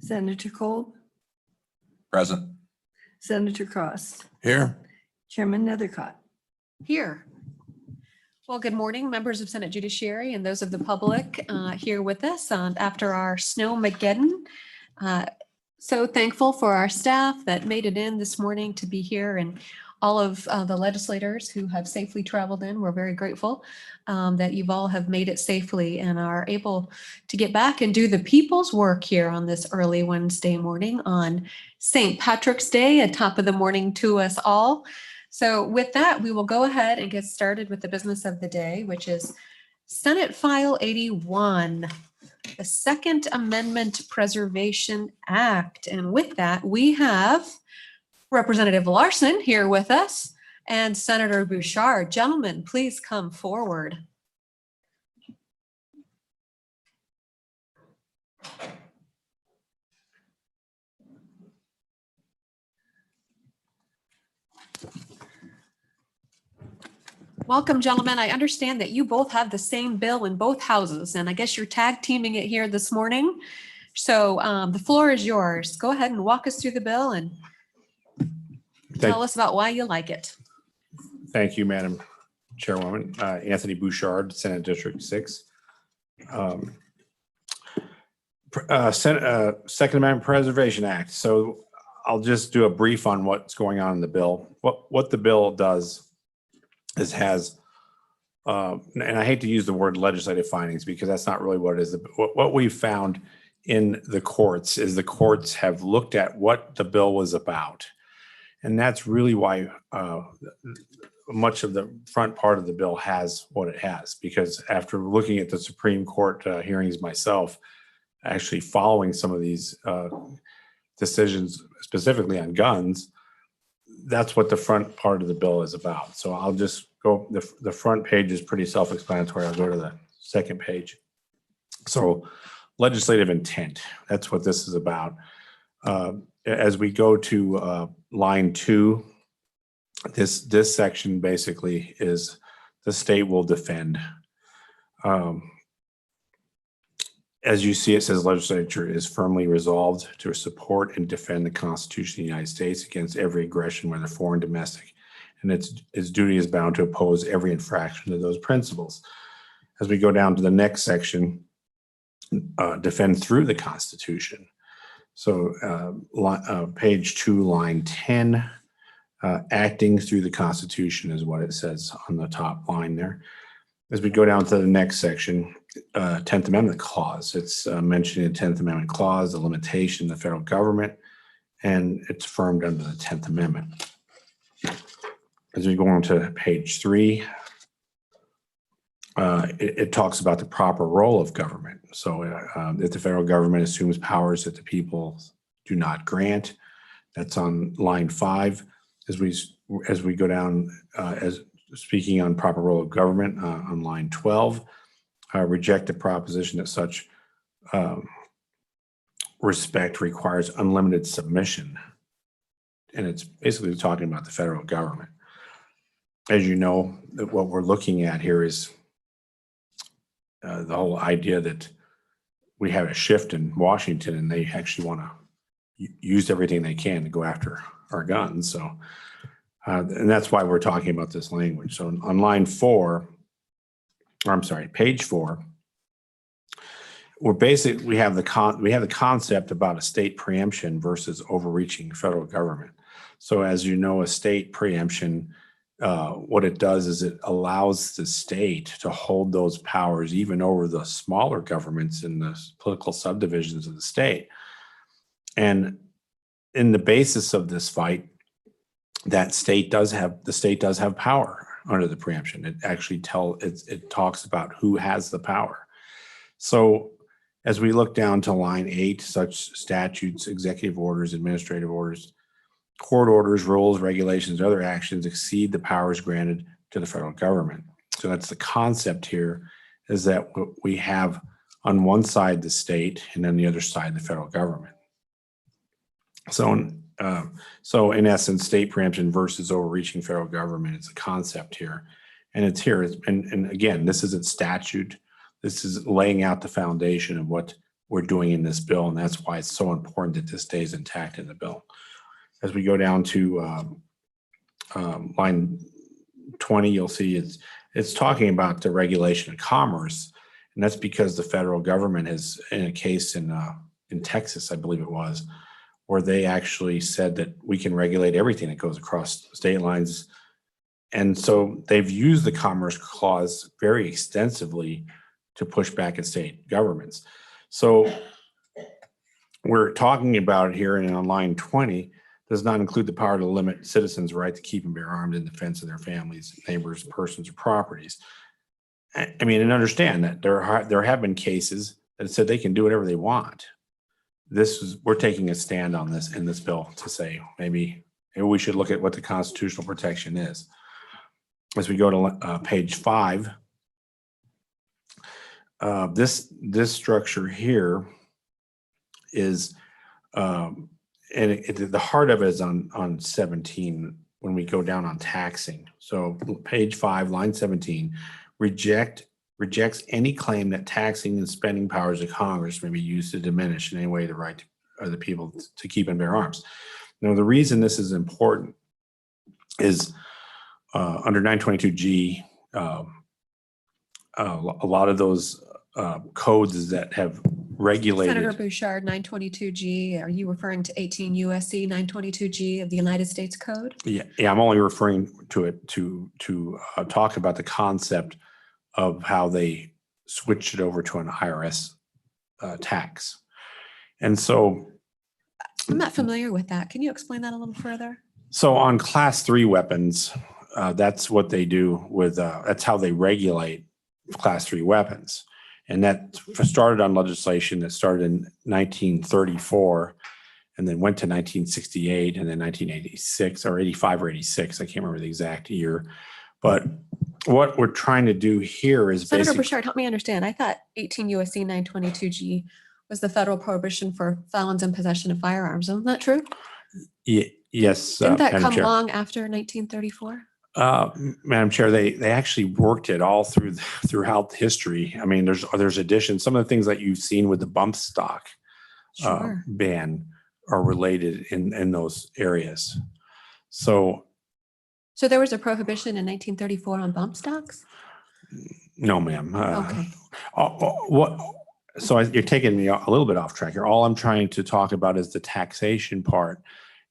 Senator Cole, Present. Senator Cross, Here. Chairman Nethercott. Here. Well, good morning, members of Senate Judiciary and those of the public here with us after our Snowmageddon. So thankful for our staff that made it in this morning to be here, and all of the legislators who have safely traveled in. We're very grateful that you've all have made it safely and are able to get back and do the people's work here on this early Wednesday morning on St. Patrick's Day, a top of the morning to us all. So with that, we will go ahead and get started with the business of the day, which is Senate File 81, the Second Amendment Preservation Act. And with that, we have Representative Larson here with us and Senator Bouchard. Gentlemen, please come forward. Welcome, gentlemen. I understand that you both have the same bill in both houses, and I guess you're tag teaming it here this morning. So the floor is yours. Go ahead and walk us through the bill and tell us about why you like it. Thank you, Madam Chairwoman. Anthony Bouchard, Senate District 6. Second Amendment Preservation Act. So I'll just do a brief on what's going on in the bill. What the bill does is has, and I hate to use the word legislative findings because that's not really what it is. What we've found in the courts is the courts have looked at what the bill was about. And that's really why much of the front part of the bill has what it has, because after looking at the Supreme Court hearings myself, actually following some of these decisions specifically on guns, that's what the front part of the bill is about. So I'll just go, the front page is pretty self-explanatory. I'll go to the second page. So legislative intent, that's what this is about. As we go to line 2, this section basically is the state will defend. As you see, it says legislature is firmly resolved to support and defend the Constitution of the United States against every aggression, whether foreign, domestic, and its duty is bound to oppose every infraction of those principles. As we go down to the next section, defend through the Constitution. So page 2, line 10, acting through the Constitution is what it says on the top line there. As we go down to the next section, 10th Amendment clause, it's mentioned in the 10th Amendment clause, the limitation of the federal government, and it's affirmed under the 10th Amendment. As we go on to page 3, it talks about the proper role of government. So if the federal government assumes powers that the people do not grant, that's on line 5. As we go down, as speaking on proper role of government on line 12, reject the proposition that such respect requires unlimited submission. And it's basically talking about the federal government. As you know, what we're looking at here is the whole idea that we have a shift in Washington and they actually want to use everything they can to go after our guns. So, and that's why we're talking about this language. So on line 4, or I'm sorry, page 4, we have the concept about a state preemption versus overreaching federal government. So as you know, a state preemption, what it does is it allows the state to hold those powers even over the smaller governments in the political subdivisions of the state. And in the basis of this fight, the state does have power under the preemption. It actually it talks about who has the power. So as we look down to line 8, such statutes, executive orders, administrative orders, court orders, rules, regulations, other actions exceed the powers granted to the federal government. So that's the concept here, is that we have on one side the state and on the other side the federal government. So in essence, state preemption versus overreaching federal government is a concept here. And it's here. And again, this isn't statute. This is laying out the foundation of what we're doing in this bill, and that's why it's so important that this stays intact in the bill. As we go down to line 20, you'll see it's talking about the regulation of commerce, and that's because the federal government has, in a case in Texas, I believe it was, where they actually said that we can regulate everything that goes across state lines. And so they've used the Commerce Clause very extensively to push back at state governments. So we're talking about here, and on line 20 does not include the power to limit citizens' right to keep and bear arms in defense of their families, neighbors, persons, or properties. I mean, and understand that there have been cases that said they can do whatever they want. We're taking a stand on this in this bill to say maybe we should look at what the constitutional protection is. As we go to page 5, this structure here is, and the heart of it is on 17 when we go down on taxing. So page 5, line 17, rejects any claim that taxing and spending powers of Congress may be used to diminish in any way the right of the people to keep and bear arms. Now, the reason this is important is under 922G, a lot of those codes that have regulated. Senator Bouchard, 922G, are you referring to 18 USC 922G of the United States Code? Yeah, I'm only referring to it to talk about the concept of how they switched it over to an IRS tax. And so I'm not familiar with that. Can you explain that a little further? So on class 3 weapons, that's what they do with, that's how they regulate class 3 weapons. And that started on legislation that started in 1934 and then went to 1968 and then 1986 or 85 or 86. I can't remember the exact year. But what we're trying to do here is Senator basically. Bouchard, help me understand. I thought 18 USC 922G was the federal prohibition for felons in possession of firearms. Isn't that true? Yes. Didn't that Madam come Chair. along after 1934? Madam Chair, they actually worked it all throughout history. I mean, there's additions. Some of the things that you've seen with the bump stock Sure. ban are related in those areas. So there was a prohibition in 1934 on bump stocks? no, ma'am. Okay. So you're taking me a little bit off track here. All I'm trying to talk about is the taxation part.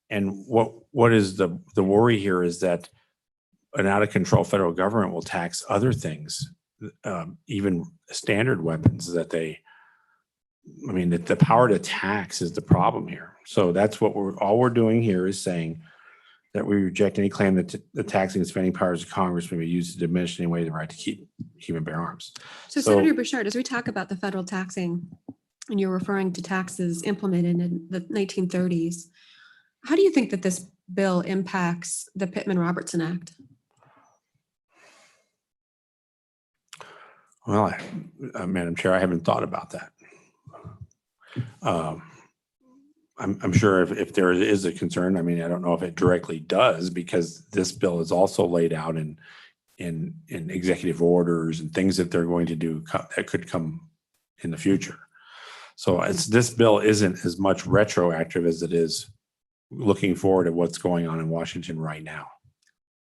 And what is the worry here is that an out of control federal government will tax other things, even standard weapons that the power to tax is the problem here. So that's what all we're doing here is saying that we reject any claim that the taxing and spending powers of Congress may be used to diminish in any way the right to keep and bear arms. So Senator Bouchard, as we talk about the federal taxing, and you're referring to taxes implemented in the 1930s, how do you think that this bill impacts the Pittman-Robertson Act? Well, Madam Chair, I haven't thought about that. I'm sure if there is a concern, I mean, I don't know if it directly does, because this bill is also laid out in executive orders and things that they're going to do that could come in the future. So this bill isn't as much retroactive as it is looking forward at what's going on in Washington right now.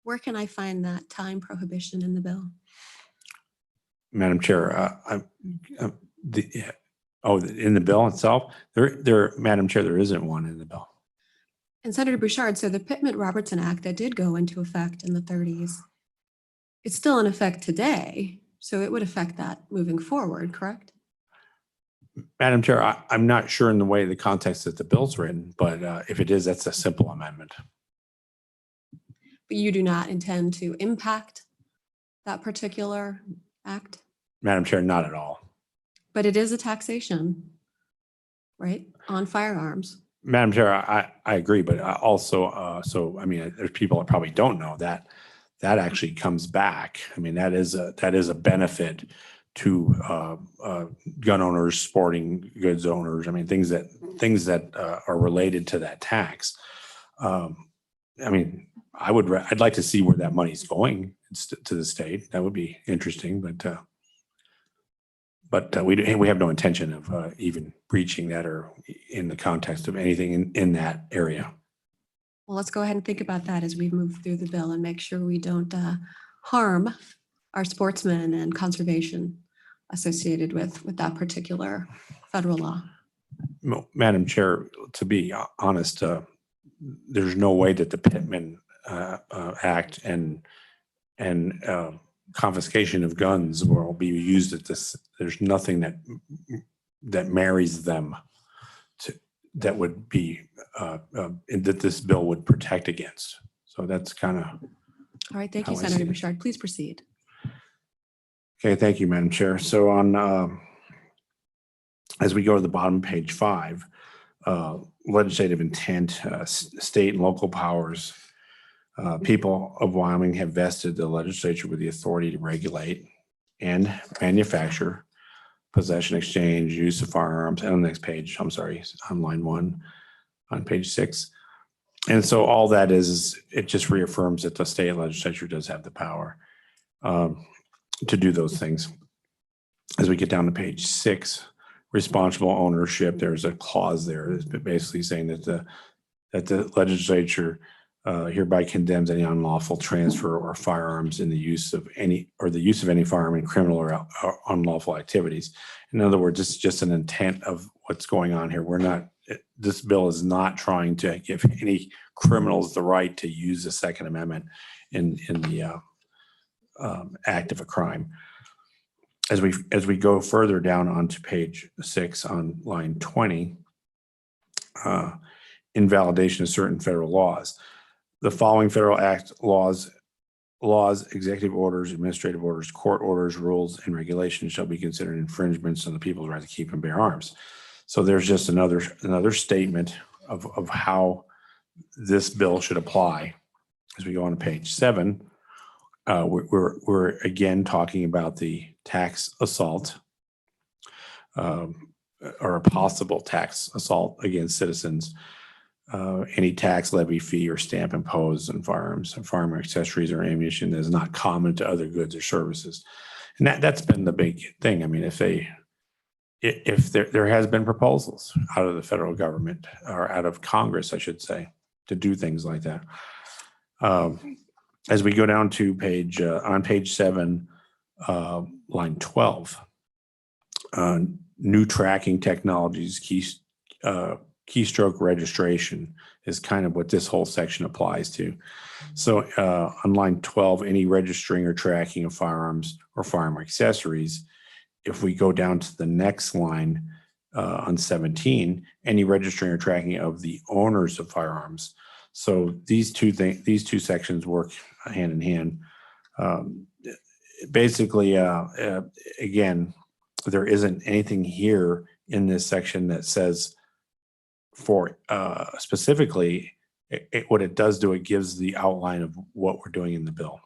Where can I find that time prohibition in the bill? Madam Chair, in the bill itself, Madam Chair, there isn't one in the bill. And Senator Bouchard, so the Pittman-Robertson Act that did go into effect in the 30s, it's still in effect today, so it would affect that moving forward, correct? Madam Chair, I'm not sure in the way the context that the bill's written, but if it is, that's a simple amendment. But you do not intend to impact that particular act? Madam Chair, not at all. But it is a taxation, right, on firearms. Madam Chair, I agree, but also, so I mean, there's people that probably don't know that actually comes back. I mean, that is a benefit to gun owners, sporting goods owners. I mean, things that are related to that tax. I mean, I'd like to see where that money's going to the state. That would be interesting, but But we have no intention of even breaching that or in the context of anything in that area. Well, let's go ahead and think about that as we move through the bill and make sure we don't harm our sportsmen and conservation associated with that particular federal law. Madam Chair, to be honest, there's no way that the Pittman Act and confiscation of guns will be used at this. There's nothing that marries them that would be that this bill would protect against. So that's kind of. All right, thank you, How I see Senator it. Bouchard. Please proceed. Okay, thank you, Madam Chair. So on as we go to the bottom of page 5, legislative intent, state and local powers. People of Wyoming have vested the legislature with the authority to regulate and manufacture, possession, exchange, use of firearms. And on the next page, I'm sorry, on line 1, on page 6. And so all that is it just reaffirms that the state legislature does have the power to do those things. As we get down to page 6, responsible ownership, there's a clause there that's basically saying that the legislature hereby condemns any unlawful transfer or firearms in the use of any firearm in criminal or unlawful activities. In other words, it's just an intent of what's going on here. This bill is not trying to give any criminals the right to use the Second Amendment in the act of a crime. As we go further down onto page 6 on line 20, invalidation of certain federal laws. The following federal act laws, executive orders, administrative orders, court orders, rules, and regulations shall be considered infringements on the people's right to keep and bear arms. So there's just another statement of how this bill should apply. As we go on to page 7, we're again talking about the tax assault or a possible tax assault against citizens. Any tax, levy, fee, or stamp imposed on firearms, firearm accessories, or ammunition that is not common to other goods or services. And that's been the big thing. I mean, if there has been proposals out of the federal government or out of Congress, I should say, to do things like that. As we go down to on page 7, line 12, new tracking technologies, keystroke registration is kind of what this whole section applies to. So on line 12, any registering or tracking of firearms or firearm accessories. If we go down to the next line on 17, any registering or tracking of the owners of firearms. So these two sections work hand in hand. Basically, again, there isn't anything here in this section that says for specifically what it does do, it gives the outline of what we're doing in the bill.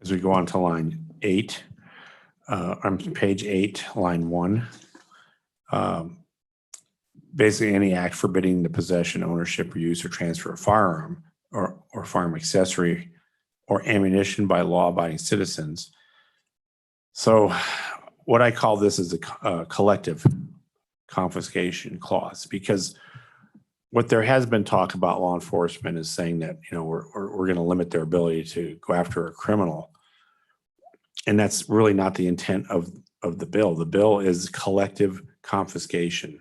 As we go on to line 8, on page 8, line 1, basically any act forbidding the possession, ownership, or use or transfer of firearm or firearm accessory or ammunition by law-abiding citizens. So what I call this is a collective confiscation clause, because what there has been talk about law enforcement is saying that, we're going to limit their ability to go after a criminal. And that's really not the intent of the bill. The bill is collective confiscation.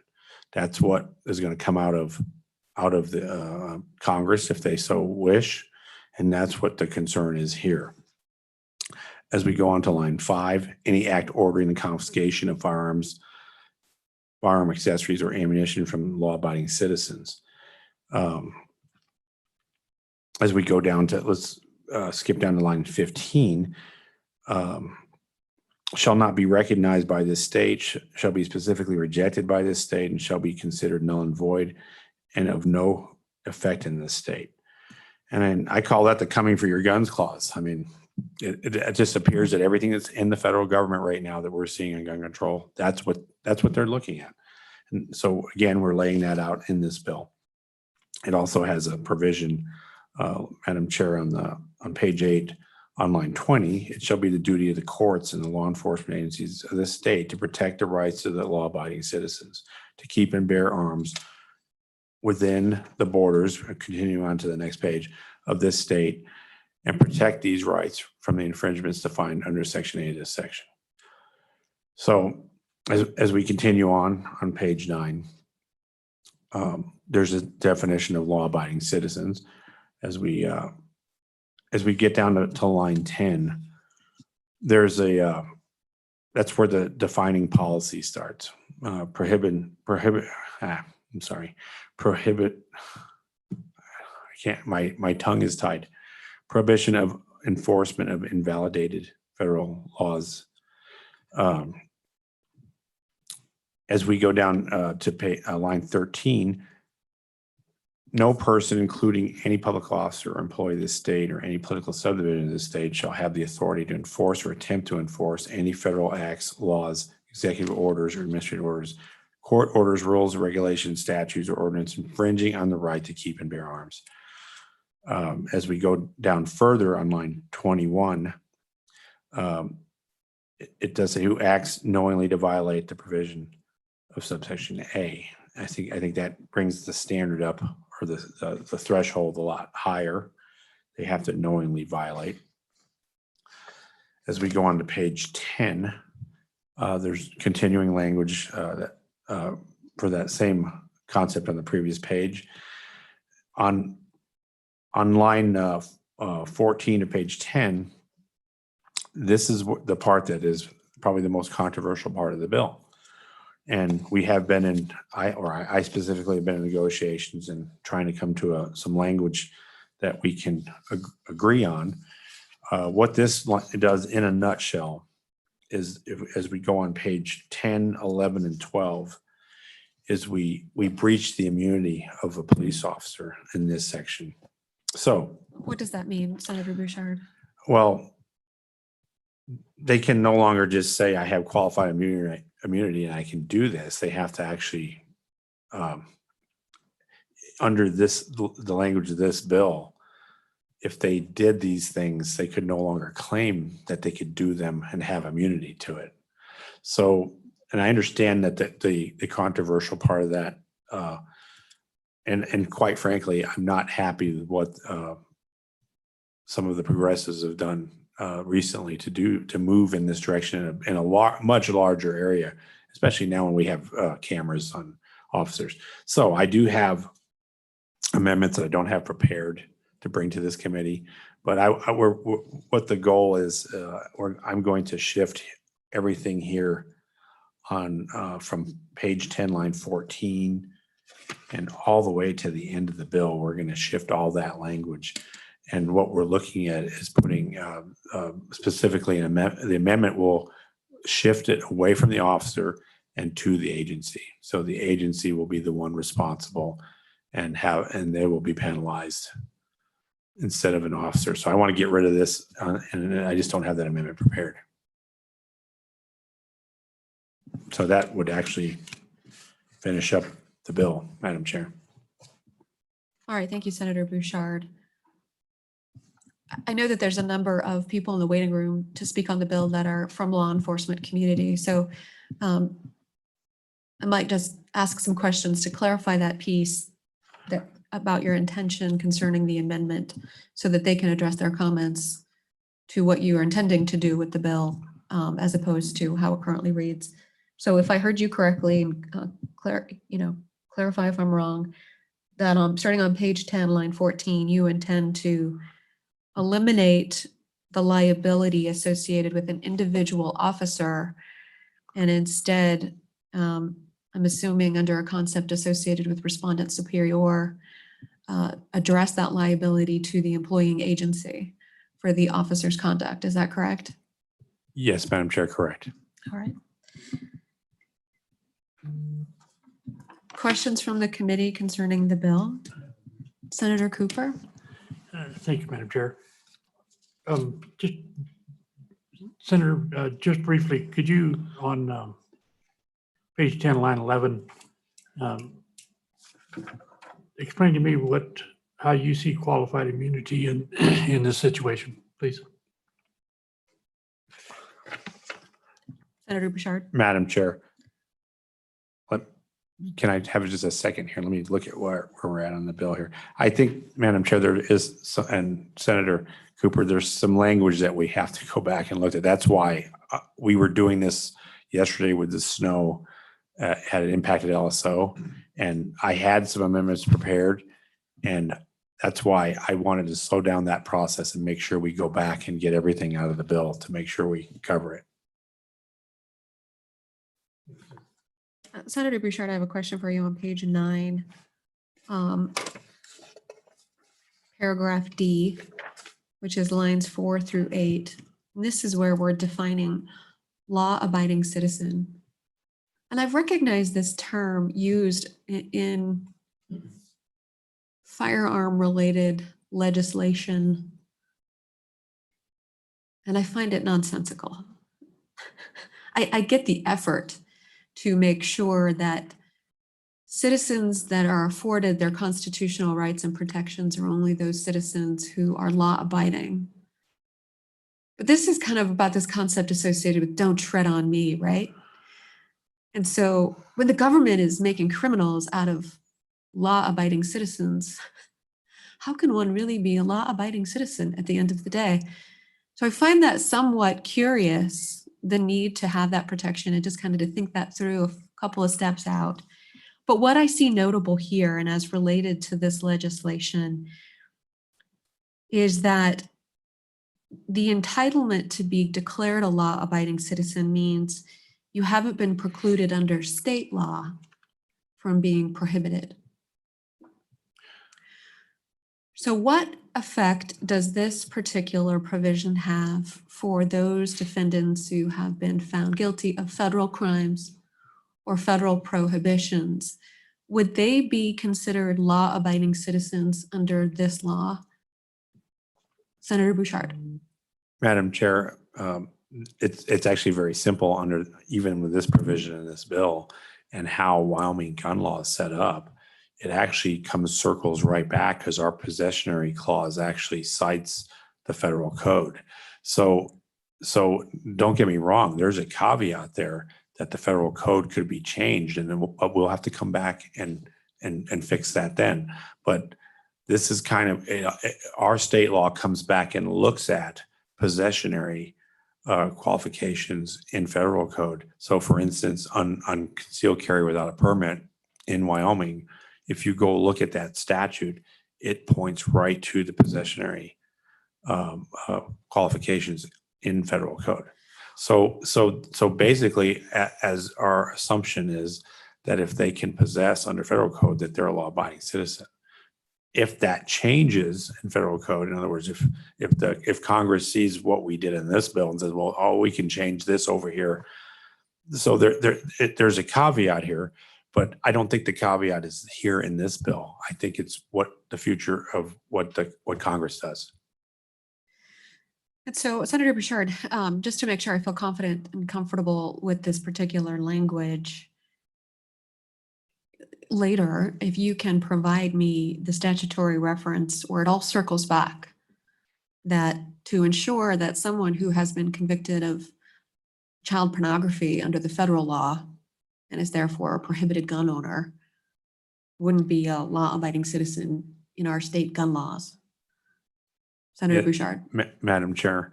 That's what is going to come out of the Congress if they so wish. And that's what the concern is here. As we go on to line 5, any act ordering the confiscation of firearms, firearm accessories, or ammunition from law-abiding citizens. As we go down to, let's skip down to line 15, shall not be recognized by this state, shall be specifically rejected by this state, and shall be considered null and void and of no effect in this state. And I call that the coming for your guns clause. I mean, it just appears that everything that's in the federal government right now that we're seeing in gun control, that's what they're looking at. And so again, we're laying that out in this bill. It also has a provision, Madam Chair, on page 8, On line 20, it shall be the duty of the courts and the law enforcement agencies of the state to protect the rights of the law-abiding citizens, to keep and bear arms within the borders, continuing on to the next page, of this state, and protect these rights from the infringements defined under Section 8 of this section. So as we continue on page 9, there's a definition of law-abiding citizens. As we get down to line 10, there's that's where the defining policy starts. Prohibit. I can't. My tongue is tied. Prohibition of enforcement of invalidated federal laws. As we go down to line 13, no person, including any public officer or employee of the state or any political subdivision of the state, shall have the authority to enforce or attempt to enforce any federal acts, laws, executive orders, or administrative orders, court orders, rules, regulations, statutes, or ordinance infringing on the right to keep and bear arms. As we go down further on line 21, it does say who acts knowingly to violate the provision of subsection A. I think that brings the standard up, or the threshold, a lot higher. They have to knowingly violate. As we go on to page 10, there's continuing language that for that same concept on the previous page. On line 14 of page 10, this is the part that is probably the most controversial part of the bill. And we have been I specifically have been in negotiations and trying to come to some language that we can agree on. What this does in a nutshell is, as we go on page 10, 11, and 12, is we breach the immunity of a police officer in this section. So What does that mean, Senator Bouchard? well, they can no longer just say, I have qualified immunity and I can do this. They have to actually, under the language of this bill, if they did these things, they could no longer claim that they could do them and have immunity to it. So, and I understand that the controversial part of that, and quite frankly, I'm not happy with what some of the progressives have done recently to move in this direction in a much larger area, especially now when we have cameras on officers. So I do have amendments that I don't have prepared to bring to this committee, but what the goal is, I'm going to shift everything here on from page 10, line 14, and all the way to the end of the bill. We're going to shift all that language. And what we're looking at is putting specifically the amendment will shift it away from the officer and to the agency. So the agency will be the one responsible and they will be penalized instead of an officer. So I want to get rid of this, and I just don't have that amendment prepared. So that would actually finish up the bill, Madam Chair. All right, thank you, Senator Bouchard. I know that there's a number of people in the waiting room to speak on the bill that are from law enforcement community. So I might just ask some questions to clarify that piece about your intention concerning the amendment so that they can address their comments to what you are intending to do with the bill as opposed to how it currently reads. So if I heard you correctly, and clarify if I'm wrong, that starting on page 10, line 14, you intend to eliminate the liability associated with an individual officer, and instead, I'm assuming under a concept associated with respondent superior, address that liability to the employing agency for the officer's conduct. Is that correct? Yes, Madam Chair, correct. All right. Questions from the committee concerning the bill? Senator Cooper? Thank you, Madam Chair. Just Senator, just briefly, could you on page 10, line 11, explain to me how you see qualified immunity in this situation, please? Senator Bouchard. Madam Chair. Can I have just a second here? Let me look at where we're at on the bill here. I think, Madam Chair, there is, and Senator Cooper, there's some language that we have to go back and look at. That's why we were doing this yesterday with the snow, had it impacted LSO. And I had some amendments prepared. And that's why I wanted to slow down that process and make sure we go back and get everything out of the bill to make sure we cover it. Senator Bouchard, I have a question for you on page 9. Paragraph D, which is lines 4 through 8. And this is where we're defining law-abiding citizen. And I've recognized this term used in firearm-related legislation, and I find it nonsensical. I get the effort to make sure that citizens that are afforded their constitutional rights and protections are only those citizens who are law-abiding. But this is kind of about this concept associated with don't tread on me, right? And so when the government is making criminals out of law-abiding citizens, how can one really be a law-abiding citizen at the end of the day? So I find that somewhat curious, the need to have that protection and just kind of to think that through a couple of steps out. But what I see notable here and as related to this legislation is that the entitlement to be declared a law-abiding citizen means you haven't been precluded under state law from being prohibited. So what effect does this particular provision have for those defendants who have been found guilty of federal crimes or federal prohibitions? Would they be considered law-abiding citizens under this law? Senator Bouchard. Madam Chair, it's actually very simple under, even with this provision in this bill and how Wyoming gun law is set up. It actually circles right back because our possessionary clause actually cites the federal code. So don't get me wrong, there's a caveat there that the federal code could be changed, and then we'll have to come back and fix that then. But this is kind of, our state law comes back and looks at possessionary qualifications in federal code. So for instance, on concealed carry without a permit in Wyoming, if you go look at that statute, it points right to the possessionary qualifications in federal code. So basically, as our assumption is that if they can possess under federal code, that they're a law-abiding citizen. If that changes in federal code, in other words, if Congress sees what we did in this bill and says, well, oh, we can change this over here. So there's a caveat here. But I don't think the caveat is here in this bill. I think it's what the future of what Congress does. And so, Senator Bouchard, just to make sure I feel confident and comfortable with this particular language, later, if you can provide me the statutory reference where it all circles back, that to ensure that someone who has been convicted of child pornography under the federal law and is therefore a prohibited gun owner wouldn't be a law-abiding citizen in our state gun laws. Senator Bouchard. Madam Chair,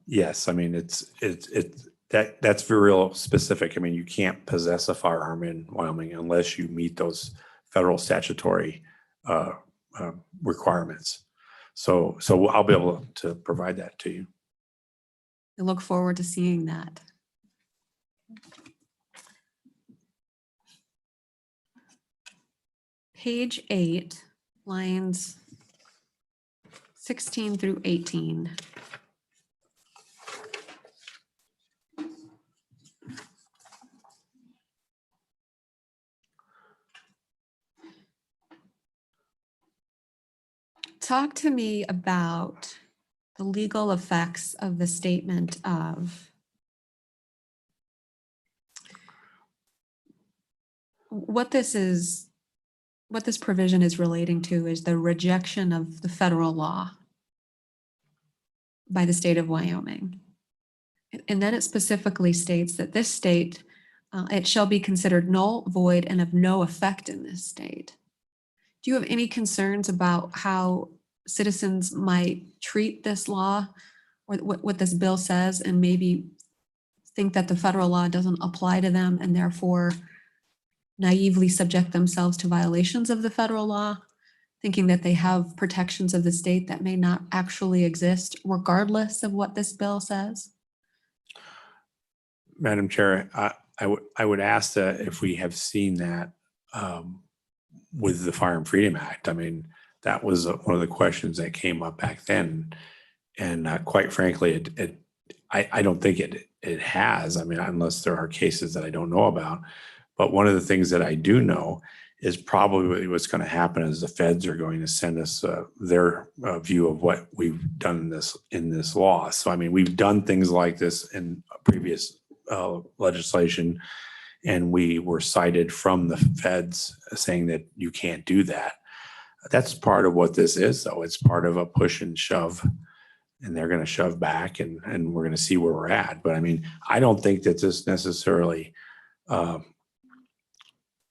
yes. I mean, that's very real specific. I mean, you can't possess a firearm in Wyoming unless you meet those federal statutory requirements. So I'll be able to provide that to you. I look forward to seeing that. Page 8, lines 16 through 18. Talk to me about the legal effects of the statement of what this provision is relating to is the rejection of the federal law by the state of Wyoming. And then it specifically states that this state, it shall be considered null, void, and of no effect in this state. Do you have any concerns about how citizens might treat this law or what this bill says and maybe think that the federal law doesn't apply to them and therefore naively subject themselves to violations of the federal law, thinking that they have protections of the state that may not actually exist regardless of what this bill says? Madam Chair, I would ask that if we have seen that with the Firearm Freedom Act. I mean, that was one of the questions that came up back then. And quite frankly, I don't think it has. I mean, unless there are cases that I don't know about. But one of the things that I do know is probably what's going to happen is the feds are going to send us their view of what we've done in this law. So, I mean, we've done things like this in previous legislation, and we were cited from the feds saying that you can't do that. That's part of what this is, though. It's part of a push and shove, and they're going to shove back, and we're going to see where we're at. But I mean, I don't think that this necessarily.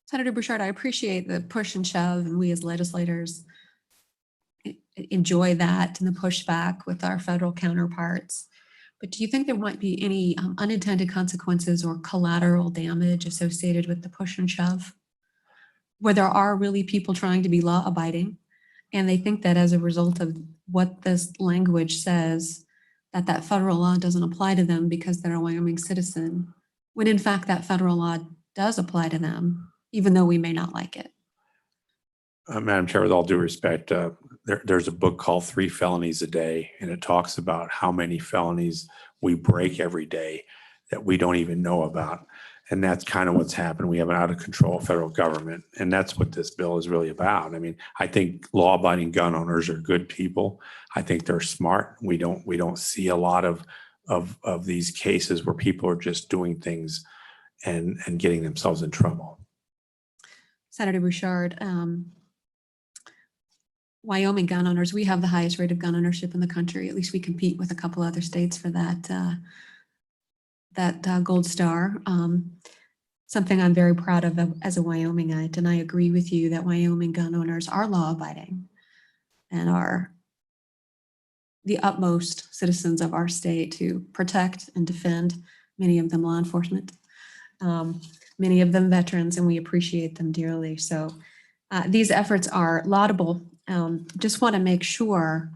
Senator Bouchard, I appreciate the push and shove, and we as legislators enjoy that and the pushback with our federal counterparts. But do you think there might be any unintended consequences or collateral damage associated with the push and shove, where there are really people trying to be law abiding, and they think that as a result of what this language says, that federal law doesn't apply to them because they're a Wyoming citizen, when in fact that federal law does apply to them, even though we may not like it? Madam Chair, with all due respect, there's a book called 3 Felonies a Day, and it talks about how many felonies we break every day that we don't even know about. And that's kind of what's happened. We have an out of control federal government, and that's what this bill is really about. I mean, I think law-abiding gun owners are good people. I think they're smart. We don't see a lot of these cases where people are just doing things and getting themselves in trouble. Senator Bouchard, Wyoming gun owners, we have the highest rate of gun ownership in the country. At least we compete with a couple other states for that gold star. Something I'm very proud of as a Wyomingite, and I agree with you that Wyoming gun owners are law-abiding and are the utmost citizens of our state to protect and defend, many of them law enforcement, many of them veterans, and we appreciate them dearly. So these efforts are laudable. Just want to make sure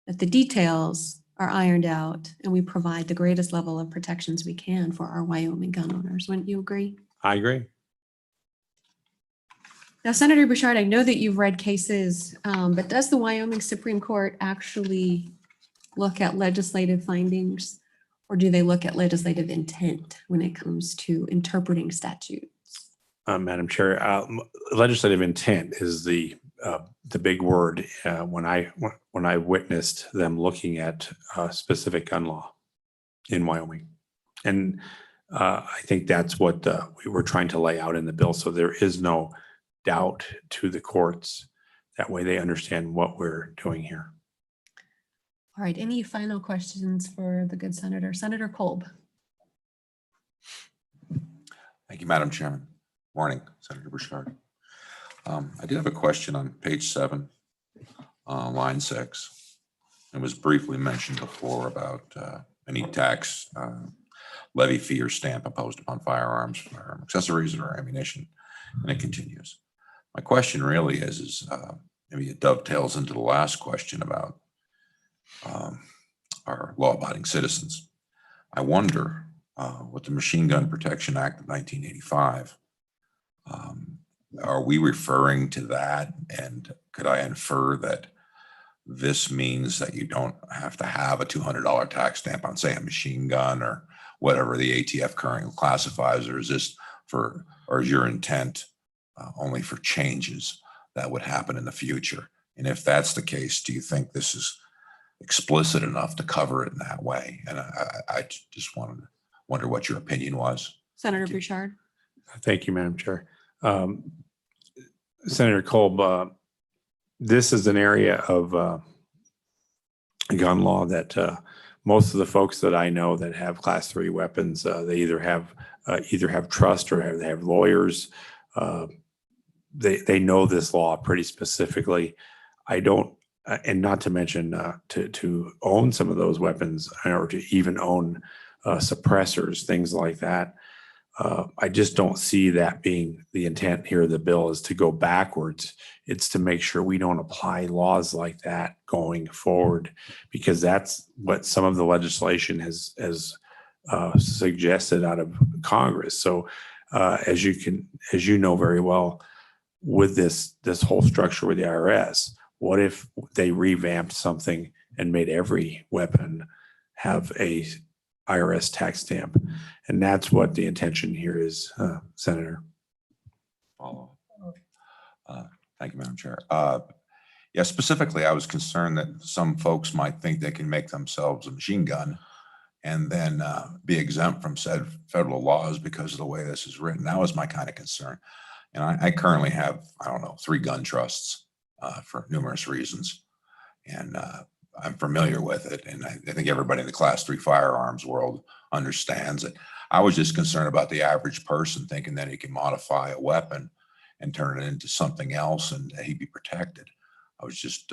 that the details are ironed out and we provide the greatest level of protections we can for our Wyoming gun owners. Wouldn't you agree? I agree. Now, Senator Bouchard, I know that you've read cases, but does the Wyoming Supreme Court actually look at legislative findings, or do they look at legislative intent when it comes to interpreting statutes? Madam Chair, legislative intent is the big word when I witnessed them looking at specific gun law in Wyoming, and I think that's what we were trying to lay out in the bill. So there is no doubt to the courts. That way, they understand what we're doing here. All right. Any final questions for the good senator? Senator Kolb. Thank you, Madam Chairman. Morning, Senator Bouchard. I did have a question on page 7, line 6. It was briefly mentioned before about any tax levy, fee, or stamp imposed upon firearms, firearm accessories, or ammunition, and it continues. My question really is maybe it dovetails into the last question about our law-abiding citizens. I wonder with the Machine Gun Protection Act of 1985, are we referring to that? And could I infer that this means that you don't have to have a $200 tax stamp on, say, a machine gun or whatever the ATF currently classifies, or is this or is your intent only for changes that would happen in the future? And if that's the case, do you think this is explicit enough to cover it in that way? And I just wonder what your opinion was. Senator Bouchard. Thank you, Madam Chair. Senator Kolb, this is an area of gun law that most of the folks that I know that have Class 3 weapons, they either have trust or they have lawyers. They know this law pretty specifically. I don't, and not to mention to own some of those weapons or to even own suppressors, things like that. I just don't see that being the intent here of the bill is to go backwards. It's to make sure we don't apply laws like that going forward, because that's what some of the legislation has suggested out of Congress. So as you know very well, with this whole structure with the IRS, what if they revamped something and made every weapon have a IRS tax stamp? And that's what the intention here is, Senator. Follow. Thank you, Madam Chair. Yeah, specifically, I was concerned that some folks might think they can make themselves a machine gun and then be exempt from said federal laws because of the way this is written. That was my kind of concern. And I currently have, I don't know, 3 gun trusts for numerous reasons. And I'm familiar with it. And I think everybody in the Class 3 firearms world understands it. I was just concerned about the average person thinking that he can modify a weapon and turn it into something else and he'd be protected. I was just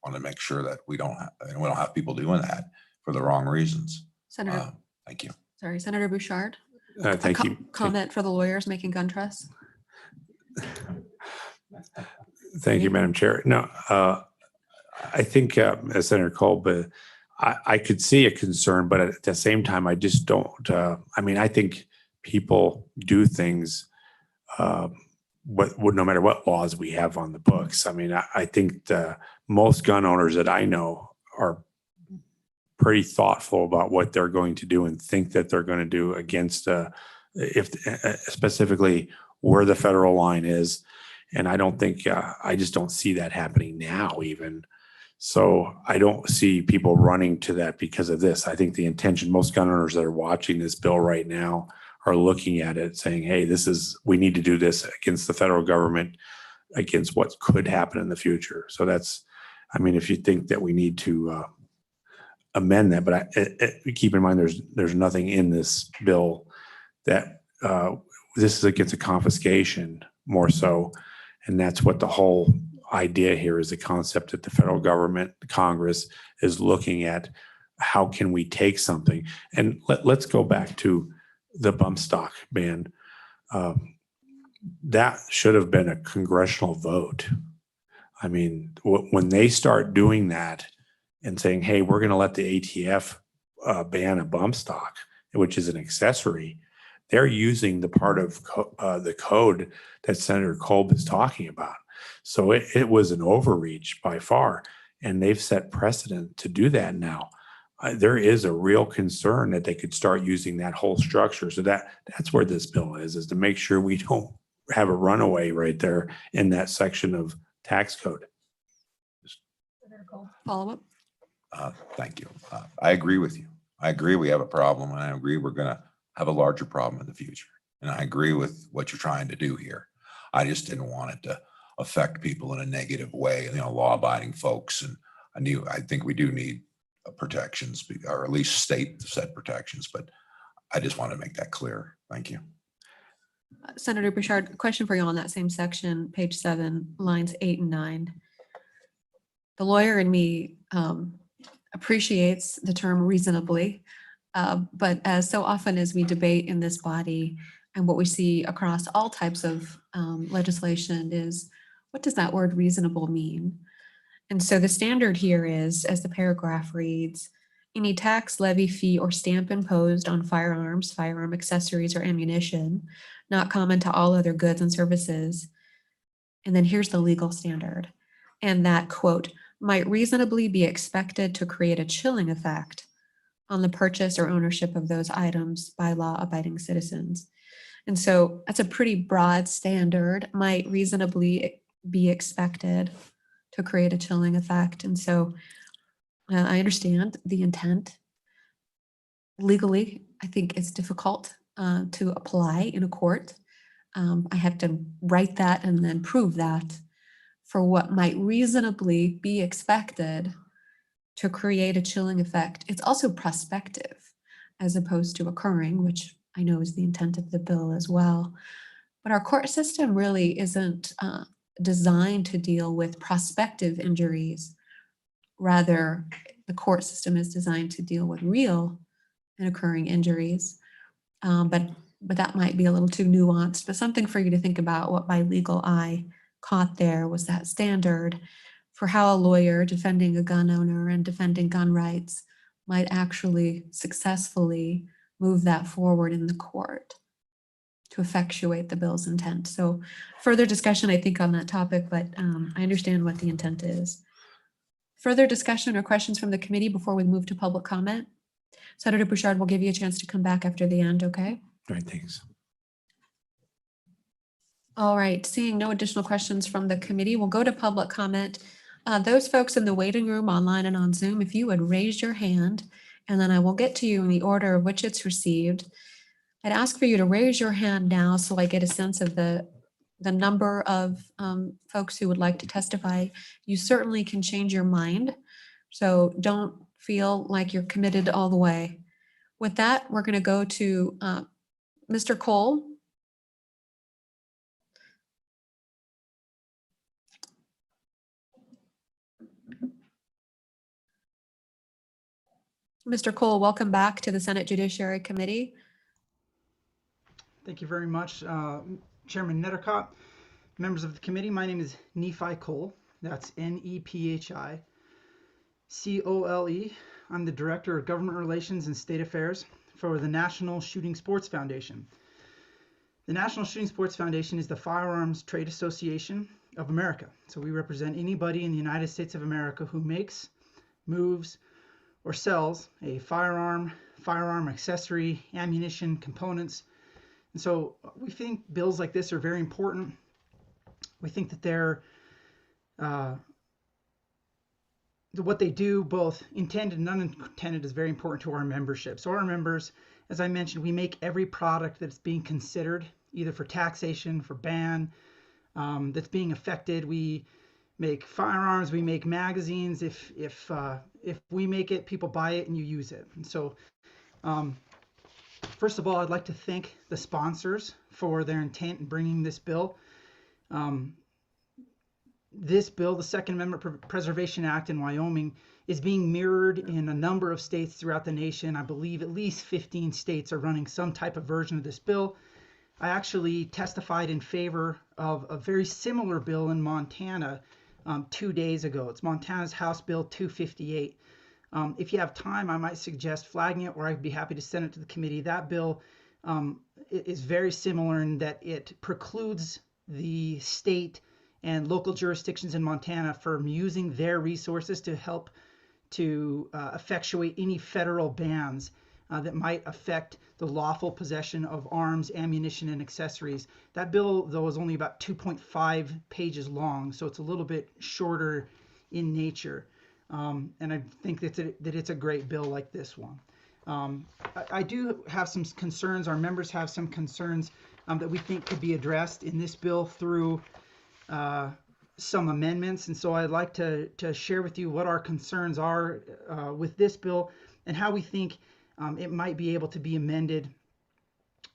want to make sure that we don't have people doing that for the wrong reasons. Senator, Thank you. sorry, Senator Bouchard. Thank you. Comment for the lawyers making gun trusts. Thank you, Madam Chair. No, I think as Senator Kolb, I could see a concern, but at the same time, I just don't. I think people do things no matter what laws we have on the books. I think most gun owners that I know are pretty thoughtful about what they're going to do and think that they're going to do against specifically where the federal line is. And I don't think, I just don't see that happening now even. So I don't see people running to that because of this. I think the intention, most gun owners that are watching this bill right now are looking at it saying, hey, we need to do this against the federal government, against what could happen in the future. So if you think that we need to amend that, but keep in mind, there's nothing in this bill that this is against a confiscation more so. And that's what the whole idea here is, the concept that the federal government, Congress, is looking at how can we take something. And let's go back to the bump stock ban. That should have been a congressional vote. When they start doing that and saying, hey, we're going to let the ATF ban a bump stock, which is an accessory, they're using the part of the code that Senator Kolb is talking about. So it was an overreach by far, and they've set precedent to do that now. There is a real concern that they could start using that whole structure. So that's where this bill is to make sure we don't have a runaway right there in that section of tax code. Follow up. Thank you. I agree with you. I agree we have a problem, and I agree we're going to have a larger problem in the future. And I agree with what you're trying to do here. I just didn't want it to affect people in a negative way, law-abiding folks. And I think we do need protections, or at least state set protections, but I just want to make that clear. Thank you. Senator Bouchard, question for you on that same section, page 7, lines 8 and 9. The lawyer in me appreciates the term reasonably, but as so often as we debate in this body and what we see across all types of legislation is, what does that word reasonable mean? And so the standard here is, as the paragraph reads, any tax, levy, fee, or stamp imposed on firearms, firearm accessories, or ammunition, not common to all other goods and services. And then here's the legal standard. And that, quote, might reasonably be expected to create a chilling effect on the purchase or ownership of those items by law-abiding citizens. And so that's a pretty broad standard, might reasonably be expected to create a chilling effect. And so I understand the intent. Legally, I think it's difficult to apply in a court. I have to write that and then prove that for what might reasonably be expected. to create a chilling effect. It's also prospective as opposed to occurring, which I know is the intent of the bill as well. But our court system really isn't designed to deal with prospective injuries. Rather, the court system is designed to deal with real and occurring injuries. But that might be a little too nuanced, but something for you to think about. What my legal eye caught there was that standard for how a lawyer defending a gun owner and defending gun rights might actually successfully move that forward in the court to effectuate the bill's intent. So further discussion, I think, on that topic, but I understand what the intent is. Further discussion or questions from the committee before we move to public comment? Senator Bouchard will give you a chance to come back after the end, okay? Right, thanks. All right, seeing no additional questions from the committee, we'll go to public comment. Those folks in the waiting room online and on Zoom, if you would raise your hand, and then I will get to you in the order of which it's received. I'd ask for you to raise your hand now so I get a sense of the number of folks who would like to testify. You certainly can change your mind, so don't feel like you're committed all the way. With that, we're going to go to Mr. Cole. Mr. Cole, welcome back to the Senate Judiciary Committee. Thank you very much, Chairman Nettercott, members of the committee. My name is Nephi Cole. That's Nephi Cole. I'm the Director of Government Relations and State Affairs for the National Shooting Sports Foundation. The National Shooting Sports Foundation is the Firearms Trade Association of America. So we represent anybody in the United States of America who makes, moves, or sells a firearm accessory, ammunition, components. And so we think bills like this are very important. We think that they're what they do, both intended and unintended, is very important to our membership. So our members, as I mentioned, we make every product that's being considered, either for taxation, for ban, that's being affected. We make firearms, we make magazines. If we make it, people buy it and you use it. And so first of all, I'd like to thank the sponsors for their intent in bringing this bill. This bill, the Second Amendment Preservation Act in Wyoming, is being mirrored in a number of states throughout the nation. I believe at least 15 states are running some type of version of this bill. I actually testified in favor of a very similar bill in Montana 2 days ago. It's Montana's House Bill 258. If you have time, I might suggest flagging it, or I'd be happy to send it to the committee. That bill is very similar in that it precludes the state and local jurisdictions in Montana from using their resources to help to effectuate any federal bans that might affect the lawful possession of arms, ammunition, and accessories. That bill, though, is only about 2.5 pages long, so it's a little bit shorter in nature. And I think that it's a great bill like this one. I do have some concerns. Our members have some concerns that we think could be addressed in this bill through some amendments. And so I'd like to share with you what our concerns are with this bill and how we think it might be able to be amended.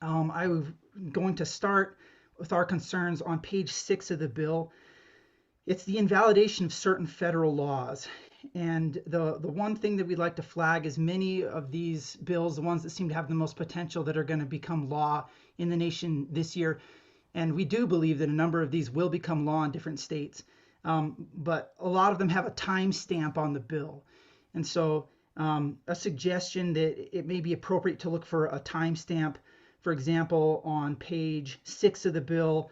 I'm going to start with our concerns on page 6 of the bill. It's the invalidation of certain federal laws. And the one thing that we'd like to flag is many of these bills, the ones that seem to have the most potential that are going to become law in the nation this year. And we do believe that a number of these will become law in different states. But a lot of them have a time stamp on the bill. And so a suggestion that it may be appropriate to look for a time stamp, for example, on page 6 of the bill,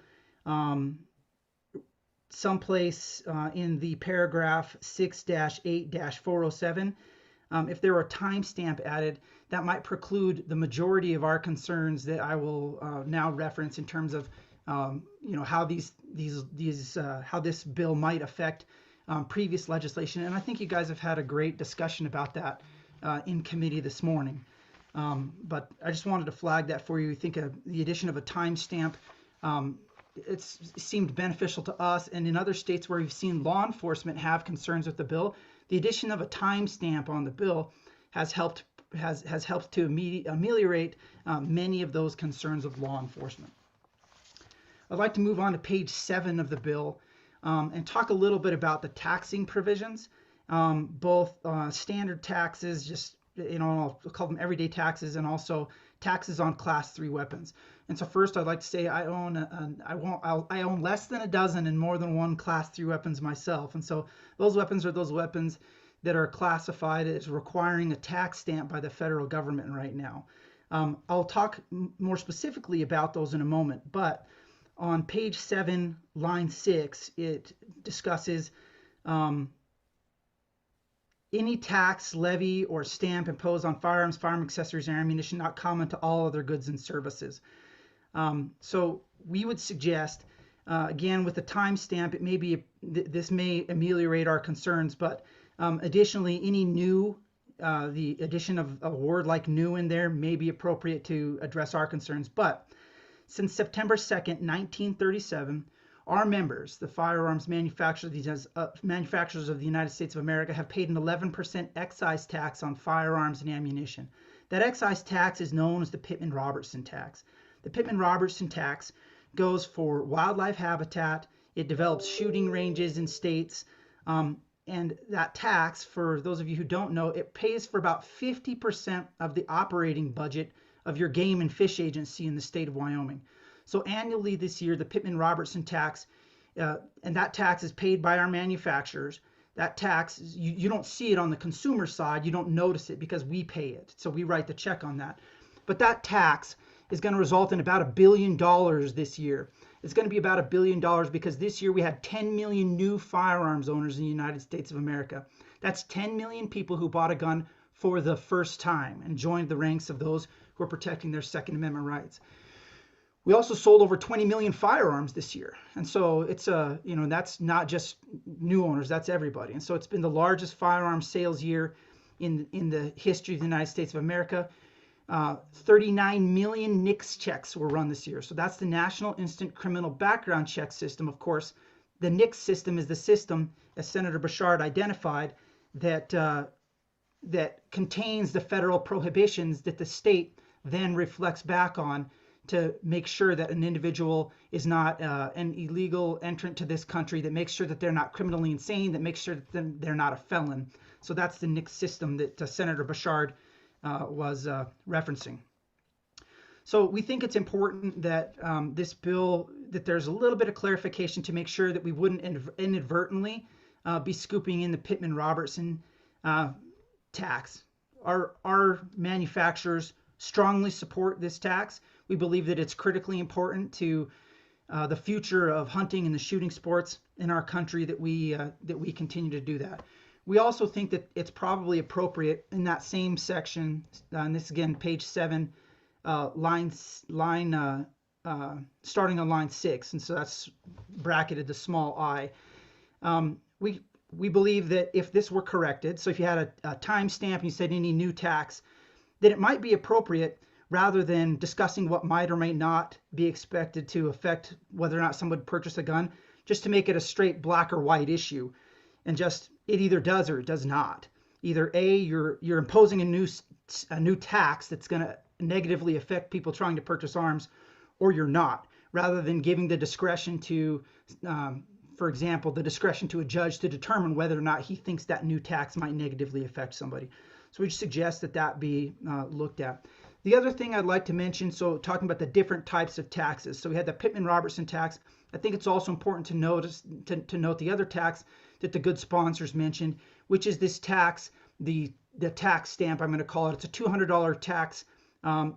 someplace in the paragraph 6-8-407, if there were a timestamp added, that might preclude the majority of our concerns that I will now reference in terms of how how this bill might affect previous legislation. And I think you guys have had a great discussion about that in committee this morning. But I just wanted to flag that for you. I think the addition of a timestamp it seemed beneficial to us, and in other states where we've seen law enforcement have concerns with the bill, The addition of a timestamp on the bill has helped to ameliorate many of those concerns of law enforcement. I'd like to move on to page 7 of the bill and talk a little bit about the taxing provisions, both standard taxes, just I'll call them everyday taxes, and also taxes on Class 3 weapons. And so first, I'd like to say I own less than a dozen and more than one Class 3 weapons myself. And so those weapons are those weapons that are classified as requiring a tax stamp by the federal government right now. I'll talk more specifically about those in a moment, but on page 7, line 6, it discusses any tax, levy, or stamp imposed on firearms, firearm accessories, and ammunition not common to all other goods and services. So we would suggest, again, with the timestamp, it may be this may ameliorate our concerns, but additionally, any new, the addition of a word like new in there may be appropriate to address our concerns. But since September 2nd, 1937, our members, the firearms manufacturers of the United States of America, have paid an 11% excise tax on firearms and ammunition. That excise tax is known as the Pittman-Robertson tax. The Pittman-Robertson tax goes for wildlife habitat. It develops shooting ranges in states. And that tax, for those of you who don't know, it pays for about 50% of the operating budget of your game and fish agency in the state of Wyoming. So annually this year, the Pittman-Robertson tax, and that tax is paid by our manufacturers. That tax, you don't see it on the consumer side. You don't notice it because we pay it. So we write the check on that. But that tax is going to result in about $1 billion this year. It's going to be about $1 billion because this year we had 10 million new firearms owners in the United States of America. That's 10 million people who bought a gun for the first time and joined the ranks of those who are protecting their Second Amendment rights. We also sold over 20 million firearms this year. And so it's that's not just new owners, that's everybody. And so it's been the largest firearm sales year in the history of the United States of America. 39 million NICS checks were run this year. So that's the National Instant Criminal Background Check System. Of course, the NICS system is the system, as Senator Bouchard identified, that contains the federal prohibitions that the state then reflects back on to make sure that an individual is not an illegal entrant to this country, that makes sure that they're not criminally insane, that makes sure that they're not a felon. So that's the NICS system that Senator Bouchard was referencing. So we think it's important that this bill, that there's a little bit of clarification to make sure that we wouldn't inadvertently be scooping in the Pittman-Robertson tax. Our manufacturers strongly support this tax. We believe that it's critically important to the future of hunting and the shooting sports in our country that we continue to do that. We also think that it's probably appropriate in that same section, and this again, page 7, starting on line 6, and so that's bracketed the small I. We believe that if this were corrected, so if you had a timestamp and you said any new tax, that it might be appropriate, rather than discussing what might or might not be expected to affect whether or not someone would purchase a gun, just to make it a straight black or white issue, and just it either does or it does not. Either A, you're imposing a new tax that's going to negatively affect people trying to purchase arms, or you're not, rather than giving the discretion to, for example, the discretion to a judge to determine whether or not he thinks that new tax might negatively affect somebody. So we suggest that be looked at. The other thing I'd like to mention, so talking about the different types of taxes. So we had the Pittman-Robertson tax. I think it's also important to note the other tax that the good sponsors mentioned, which is this tax, the tax stamp, I'm going to call it. It's a $200 tax.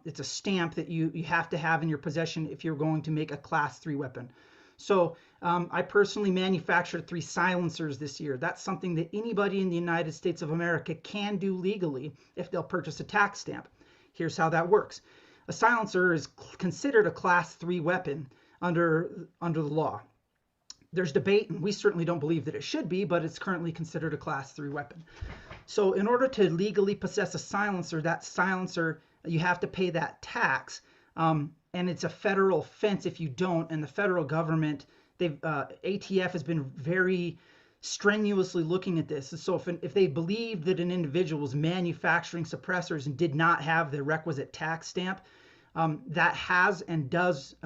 It's a stamp that you have to have in your possession if you're going to make a Class 3 weapon. So I personally manufactured 3 silencers this year. That's something that anybody in the United States of America can do legally if they'll purchase a tax stamp. Here's how that works. A silencer is considered a Class 3 weapon under the law. There's debate, and we certainly don't believe that it should be, but it's currently considered a Class 3 weapon. So in order to legally possess a silencer, you have to pay that tax, and it's a federal offense if you don't. And the federal government, ATF has been very strenuously looking at this. And so if they believed that an individual was manufacturing suppressors and did not have the requisite tax stamp, that has and does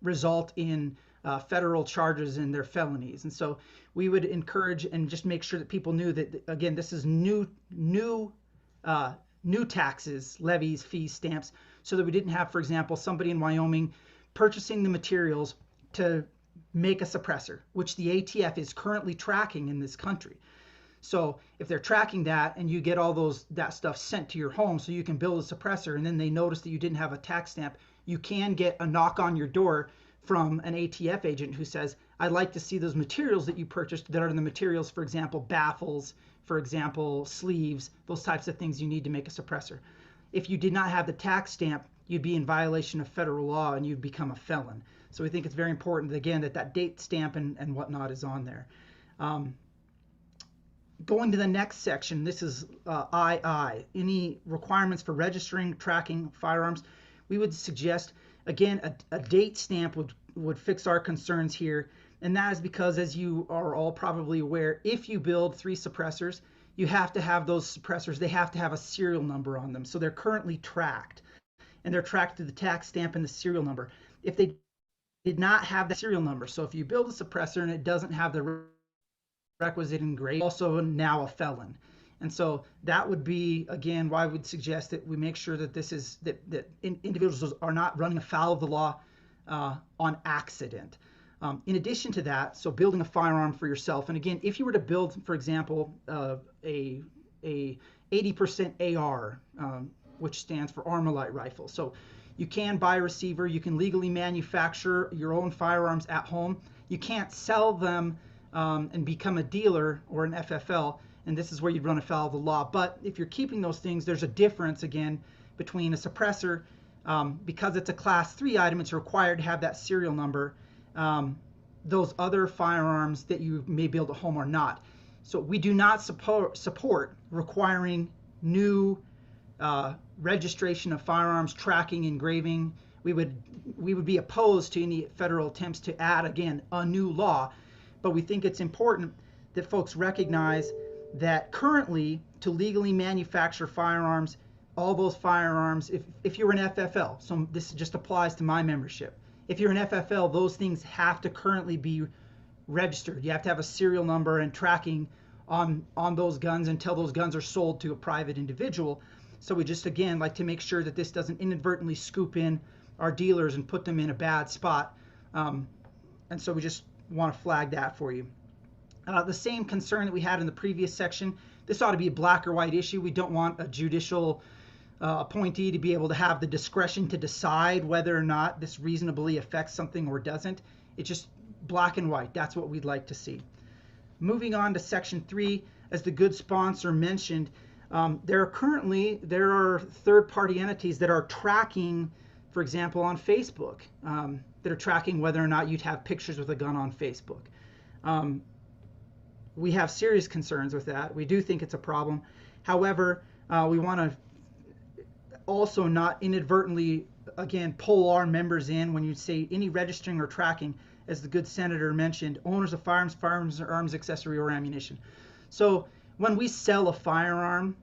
result in federal charges and their felonies. And so we would encourage and just make sure that people knew that, again, this is new taxes, levies, fees, stamps, so that we didn't have, for example, somebody in Wyoming purchasing the materials to make a suppressor, which the ATF is currently tracking in this country. So if they're tracking that and you get all that stuff sent to your home so you can build a suppressor, and then they notice that you didn't have a tax stamp, you can get a knock on your door from an ATF agent who says, I'd like to see those materials that you purchased that are the materials, for example, baffles, for example, sleeves, those types of things you need to make a suppressor. If you did not have the tax stamp, you'd be in violation of federal law and you'd become a felon. So we think it's very important, again, that date stamp and whatnot is on there. Going to the next section, this is II, any requirements for registering, tracking firearms. We would suggest, again, a date stamp would fix our concerns here. And that is because, as you are all probably aware, if you build 3 suppressors, you have to have those suppressors, they have to have a serial number on them. So they're currently tracked, and they're tracked through the tax stamp and the serial number. If they did not have the serial number, so if you build a suppressor and it doesn't have the requisite engraving, also now a felon. And so that would be, again, why I would suggest that we make sure that this is that individuals are not running afoul of the law on accident. In addition to that, so building a firearm for yourself, and again, if you were to build, for example, a 80% AR, which stands for Armalite rifle, so you can buy a receiver, you can legally manufacture your own firearms at home. You can't sell them and become a dealer or an FFL, and this is where you'd run afoul of the law. But if you're keeping those things, there's a difference, again, between a suppressor. Because it's a class 3 item, it's required to have that serial number. Those other firearms that you may build at home are not. So we do not support requiring new registration of firearms, tracking, engraving. We would be opposed to any federal attempts to add, again, a new law. But we think it's important that folks recognize that currently, to legally manufacture firearms, all those firearms, if you're an FFL, so this just applies to my membership. If you're an FFL, those things have to currently be registered. You have to have a serial number and tracking on those guns until those guns are sold to a private individual. So we just, again, like to make sure that this doesn't inadvertently scoop in our dealers and put them in a bad spot. And so we just want to flag that for you. The same concern that we had in the previous section, this ought to be a black or white issue. We don't want a judicial appointee to be able to have the discretion to decide whether or not this reasonably affects something or doesn't. It's just black and white. That's what we'd like to see. Moving on to section 3, as the good sponsor mentioned, there are third-party entities that are tracking, for example, on Facebook, that are tracking whether or not you'd have pictures with a gun on Facebook. We have serious concerns with that. We do think it's a problem. However, we want to also not inadvertently, again, pull our members in when you say any registering or tracking, as the good senator mentioned, owners of firearms, arms, accessory, or ammunition. So when we sell a firearm,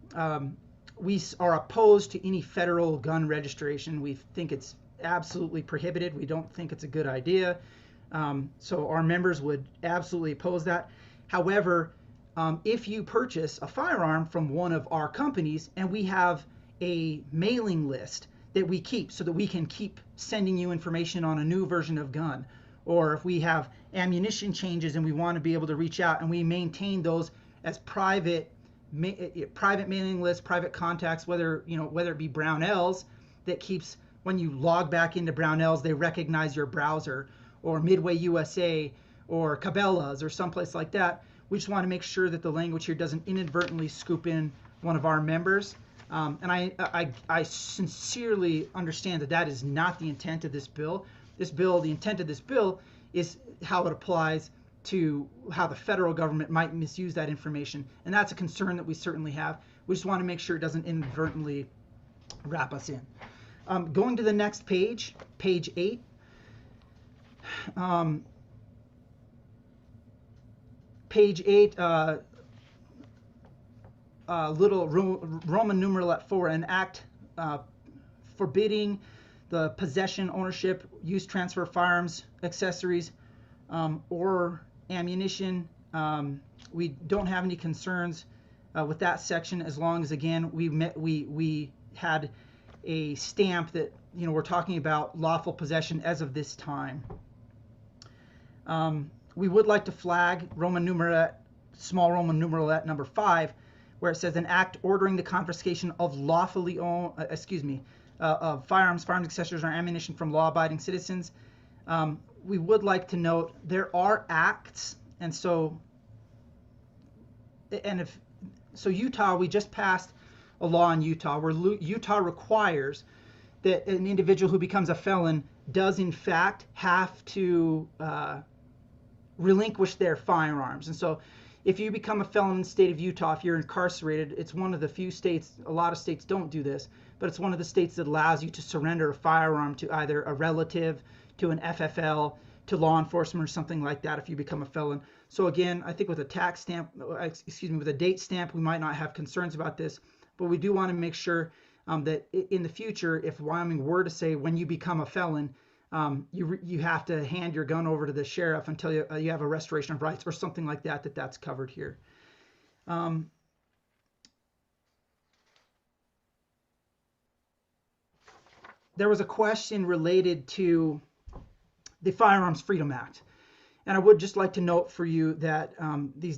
we are opposed to any federal gun registration. We think it's absolutely prohibited. We don't think it's a good idea. So our members would absolutely oppose that. However, if you purchase a firearm from one of our companies, and we have a mailing list that we keep so that we can keep sending you information on a new version of gun, or if we have ammunition changes and we want to be able to reach out, and we maintain those as private mailing lists, private contacts, whether it be Brownells that keeps, when you log back into Brownells, they recognize your browser, or Midway USA, or Cabela's, or someplace like that. We just want to make sure that the language here doesn't inadvertently scoop in one of our members. And I sincerely understand that that is not the intent of this bill. The intent of this bill is how it applies to how the federal government might misuse that information. And that's a concern that we certainly have. We just want to make sure it doesn't inadvertently wrap us in. Going to the next page, page 8. page 8, little Roman numeral at 4, an act forbidding the possession, ownership, use, transfer of firearms, accessories, or ammunition. We don't have any concerns with that section, as long as, again, we had a stamp that, we're talking about lawful possession as of this time. We would like to flag small Roman numeral at number 5, where it says an act ordering the confiscation of lawfully owned, of firearms, accessories, or ammunition from law-abiding citizens. We would like to note there are acts, and so Utah, we just passed a law in Utah where Utah requires that an individual who becomes a felon does in fact have to relinquish their firearms. And so if you become a felon in the state of Utah, if you're incarcerated, it's one of the few states, a lot of states don't do this, but it's one of the states that allows you to surrender a firearm to either a relative, to an FFL, to law enforcement, or something like that if you become a felon. So again, I think with a tax stamp, with a date stamp, we might not have concerns about this, but we do want to make sure that in the future, if Wyoming were to say when you become a felon, you have to hand your gun over to the sheriff until you have a restoration of rights or something like that, that's covered here. There was a question related to the Firearms Freedom Act. And I would just like to note for you that these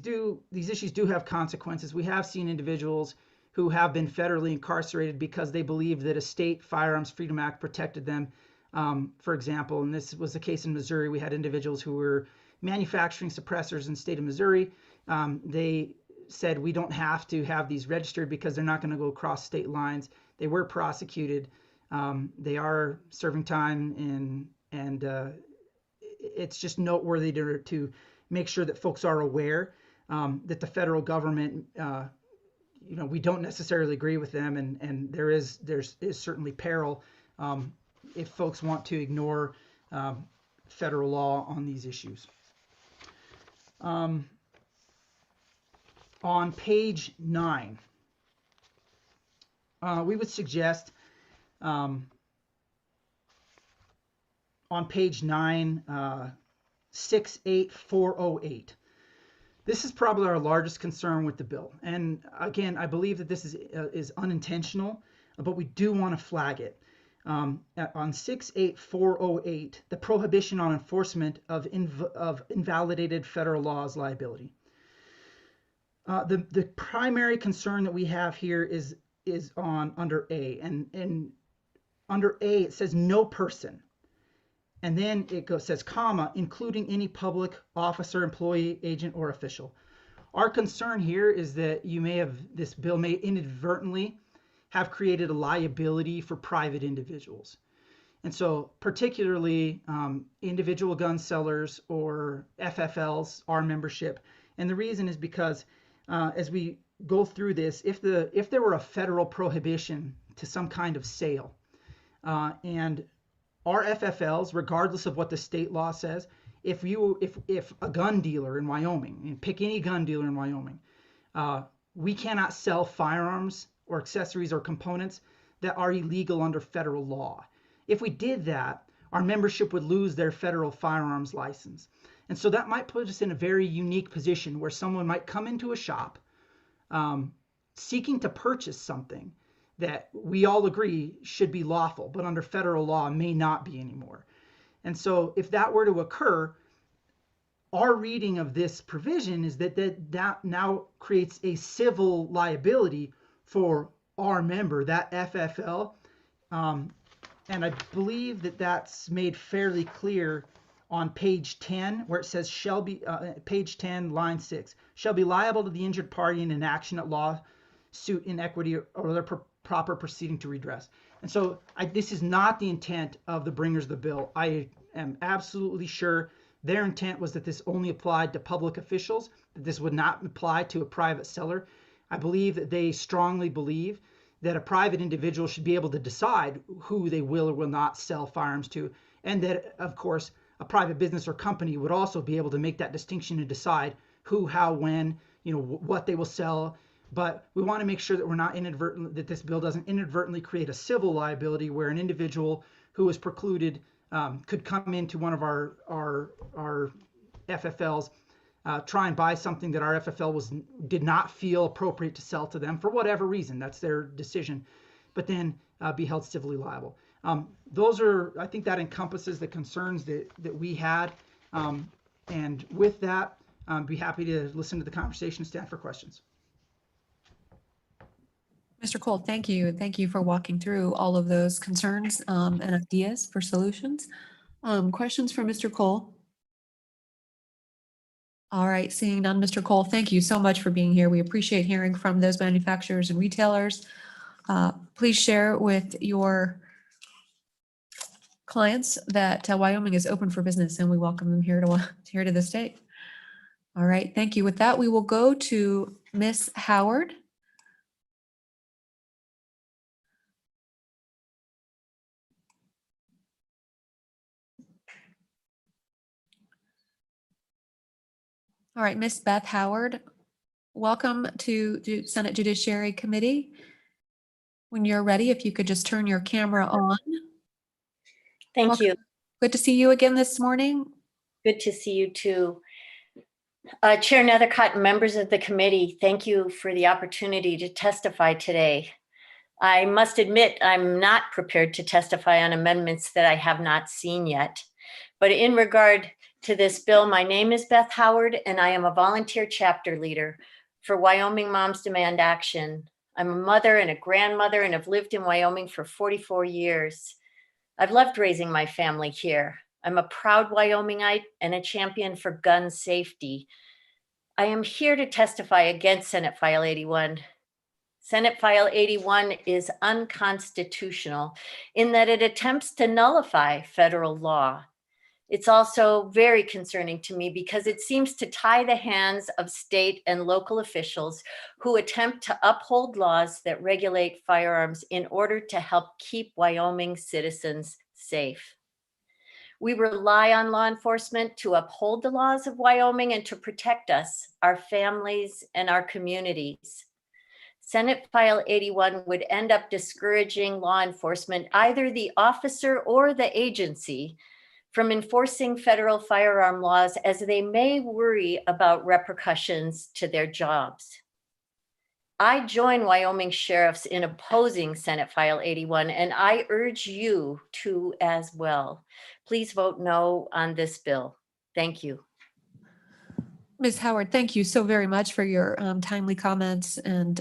issues do have consequences. We have seen individuals who have been federally incarcerated because they believed that a state Firearms Freedom Act protected them. For example, and this was the case in Missouri, we had individuals who were manufacturing suppressors in the state of Missouri. They said we don't have to have these registered because they're not going to go across state lines. They were prosecuted. They are serving time, and it's just noteworthy to make sure that folks are aware that the federal government, we don't necessarily agree with them, and there is certainly peril if folks want to ignore federal law on these issues. On page 9, we would suggest on page 9, 68408. This is probably our largest concern with the bill. And again, I believe that this is unintentional, but we do want to flag it. On 68408, the prohibition on enforcement of invalidated federal laws liability. The primary concern that we have here is on under A, and under A it says no person, and then it says comma, including any public officer, employee, agent, or official. Our concern here is that this bill may inadvertently have created a liability for private individuals. And so particularly individual gun sellers or FFLs, our membership. And the reason is because as we go through this, if there were a federal prohibition to some kind of sale, and our FFLs, regardless of what the state law says, if a gun dealer in Wyoming, and pick any gun dealer in Wyoming, we cannot sell firearms or accessories or components that are illegal under federal law. If we did that, our membership would lose their federal firearms license. And so that might put us in a very unique position where someone might come into a shop seeking to purchase something that we all agree should be lawful, but under federal law may not be anymore. And so if that were to occur, our reading of this provision is that now creates a civil liability for our member, that FFL. And I believe that that's made fairly clear on page 10, where it says page 10, line 6, shall be liable to the injured party in an action at law, suit, inequity, or other proper proceeding to redress. And so this is not the intent of the bringers of the bill. I am absolutely sure their intent was that this only applied to public officials, that this would not apply to a private seller. I believe that they strongly believe that a private individual should be able to decide who they will or will not sell firearms to, and that, of course, a private business or company would also be able to make that distinction and decide who, how, when, what they will sell. But we want to make sure that we're not that this bill doesn't inadvertently create a civil liability where an individual who is precluded could come into one of our FFLs, try and buy something that our FFL did not feel appropriate to sell to them for whatever reason. That's their decision, but then be held civilly liable. I think that encompasses the concerns that we had. And with that, be happy to listen to the conversation and stand for questions. Mr. Cole, thank you. Thank you for walking through all of those concerns and ideas for solutions. Questions for Mr. Cole? All right, seeing none, Mr. Cole, thank you so much for being here. We appreciate hearing from those manufacturers and retailers. Please share with your clients that Wyoming is open for business and we welcome them here to the state. All right, thank you. With that, we will go to Ms. Howard. All right, Ms. Beth Howard, welcome to Senate Judiciary Committee. When you're ready, if you could just turn your camera on. Thank Welcome. you. Good to see you again this morning. Good to see you too. Chair Nethercott and members of the committee, thank you for the opportunity to testify today. I must admit I'm not prepared to testify on amendments that I have not seen yet. But in regard to this bill, my name is Beth Howard and I am a volunteer chapter leader for Wyoming Moms Demand Action. I'm a mother and a grandmother and have lived in Wyoming for 44 years. I've loved raising my family here. I'm a proud Wyomingite and a champion for gun safety. I am here to testify against Senate File 81. Senate File 81 is unconstitutional in that it attempts to nullify federal law. It's also very concerning to me because it seems to tie the hands of state and local officials who attempt to uphold laws that regulate firearms in order to help keep Wyoming citizens safe. We rely on law enforcement to uphold the laws of Wyoming and to protect us, our families, and our communities. Senate File 81 would end up discouraging law enforcement, either the officer or the agency, from enforcing federal firearm laws as they may worry about repercussions to their jobs. I join Wyoming sheriffs in opposing Senate File 81, and I urge you to as well. Please vote no on this bill. Thank you. Ms. Howard, thank you so very much for your timely comments and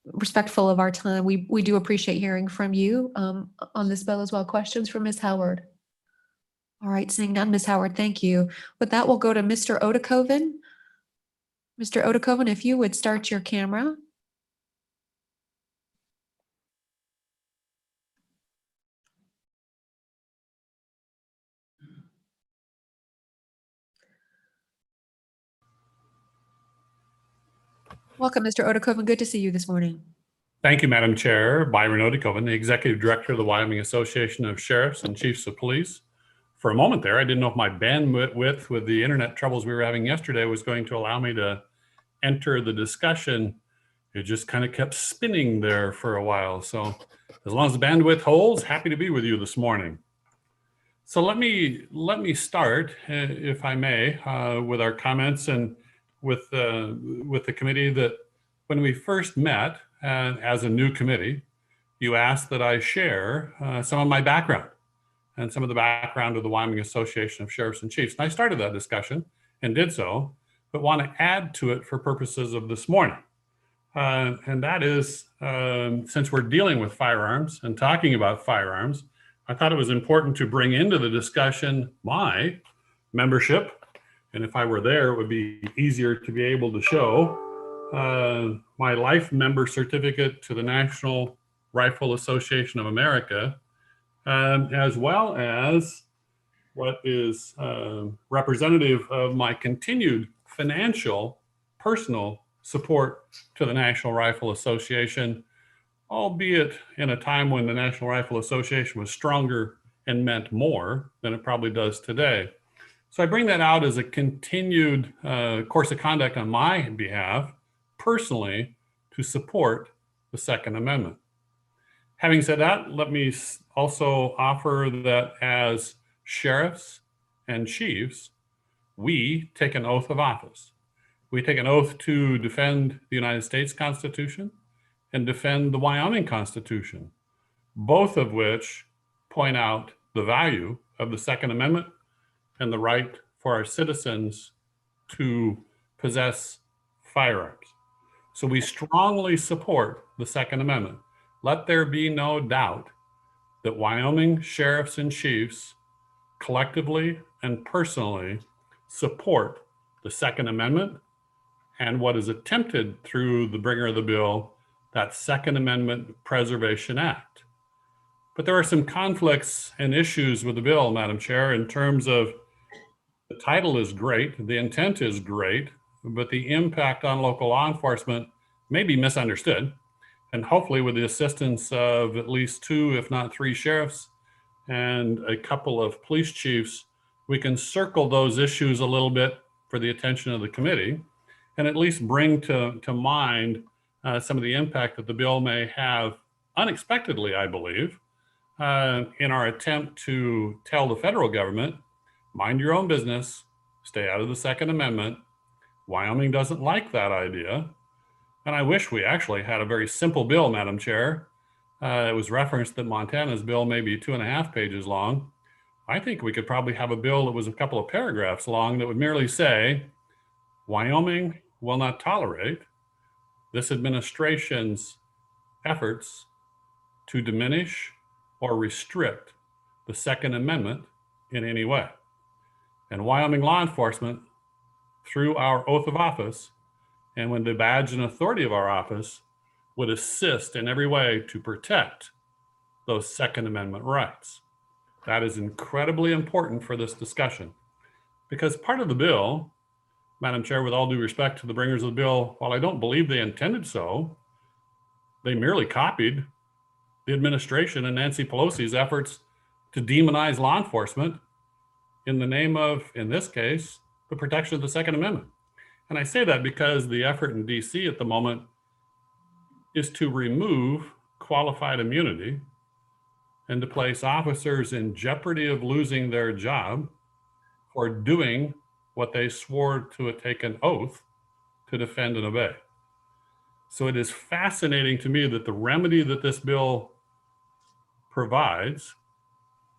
respectful of our time. We do appreciate hearing from you on this bill as well. Questions for Ms. Howard? All right, seeing none, Ms. Howard, thank you. With that, we'll go to Mr. Odekoven. Mr. Odekoven, if you would start your camera. Welcome, Mr. Odekoven. Good to see you this morning. Thank you, Madam Chair. Byron Odekoven, the Executive Director of the Wyoming Association of Sheriffs and Chiefs of Police. For a moment there, I didn't know if my bandwidth with the internet troubles we were having yesterday was going to allow me to enter the discussion. It just kind of kept spinning there for a while. So as long as the bandwidth holds, happy to be with you this morning. So let me start, if I may, with our comments and with the committee that when we first met as a new committee, you asked that I share some of my background and some of the background of the Wyoming Association of Sheriffs and Chiefs. And I started that discussion and did so, but want to add to it for purposes of this morning. And that is, since we're dealing with firearms and talking about firearms, I thought it was important to bring into the discussion my membership. And if I were there, it would be easier to be able to show my life member certificate to the National Rifle Association of America, as well as what is representative of my continued financial, personal support to the National Rifle Association, albeit in a time when the National Rifle Association was stronger and meant more than it probably does today. So I bring that out as a continued course of conduct on my behalf, personally, to support the Second Amendment. Having said that, let me also offer that as sheriffs and chiefs, we take an oath of office. We take an oath to defend the United States Constitution and defend the Wyoming Constitution, both of which point out the value of the Second Amendment and the right for our citizens to possess firearms. So we strongly support the Second Amendment. Let there be no doubt that Wyoming sheriffs and chiefs collectively and personally support the Second Amendment and what is attempted through the bringer of the bill, that Second Amendment Preservation Act. But there are some conflicts and issues with the bill, Madam Chair, in terms of the title is great, the intent is great, but the impact on local law enforcement may be misunderstood. And hopefully with the assistance of at least 2, if not 3 sheriffs and a couple of police chiefs, we can circle those issues a little bit for the attention of the committee and at least bring to mind some of the impact that the bill may have unexpectedly, I believe, in our attempt to tell the federal government, mind your own business, stay out of the Second Amendment. Wyoming doesn't like that idea. And I wish we actually had a very simple bill, Madam Chair. It was referenced that Montana's bill may be 2.5 pages long. I think we could probably have a bill that was a couple of paragraphs long that would merely say, Wyoming will not tolerate this administration's efforts to diminish or restrict the Second Amendment in any way. And Wyoming law enforcement, through our oath of office, and when the badge and authority of our office, would assist in every way to protect those Second Amendment rights. That is incredibly important for this discussion, because part of the bill, Madam Chair, with all due respect to the bringers of the bill, while I don't believe they intended so, they merely copied the administration and Nancy Pelosi's efforts to demonize law enforcement in the name of, in this case, the protection of the Second Amendment. And I say that because the effort in DC at the moment is to remove qualified immunity and to place officers in jeopardy of losing their job for doing what they swore to take an oath to defend and obey. So it is fascinating to me that the remedy that this bill provides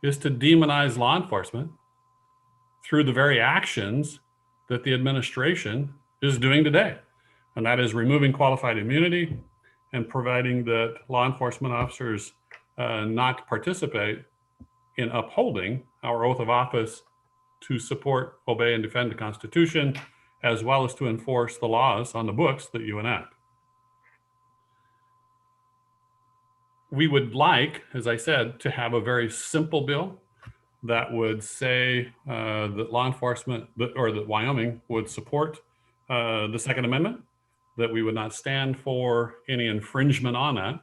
is to demonize law enforcement through the very actions that the administration is doing today. And that is removing qualified immunity and providing that law enforcement officers not participate in upholding our oath of office to support, obey, and defend the Constitution, as well as to enforce the laws on the books that you enact. We would like, as I said, to have a very simple bill that would say that law enforcement, or that Wyoming would support the Second Amendment, that we would not stand for any infringement on that,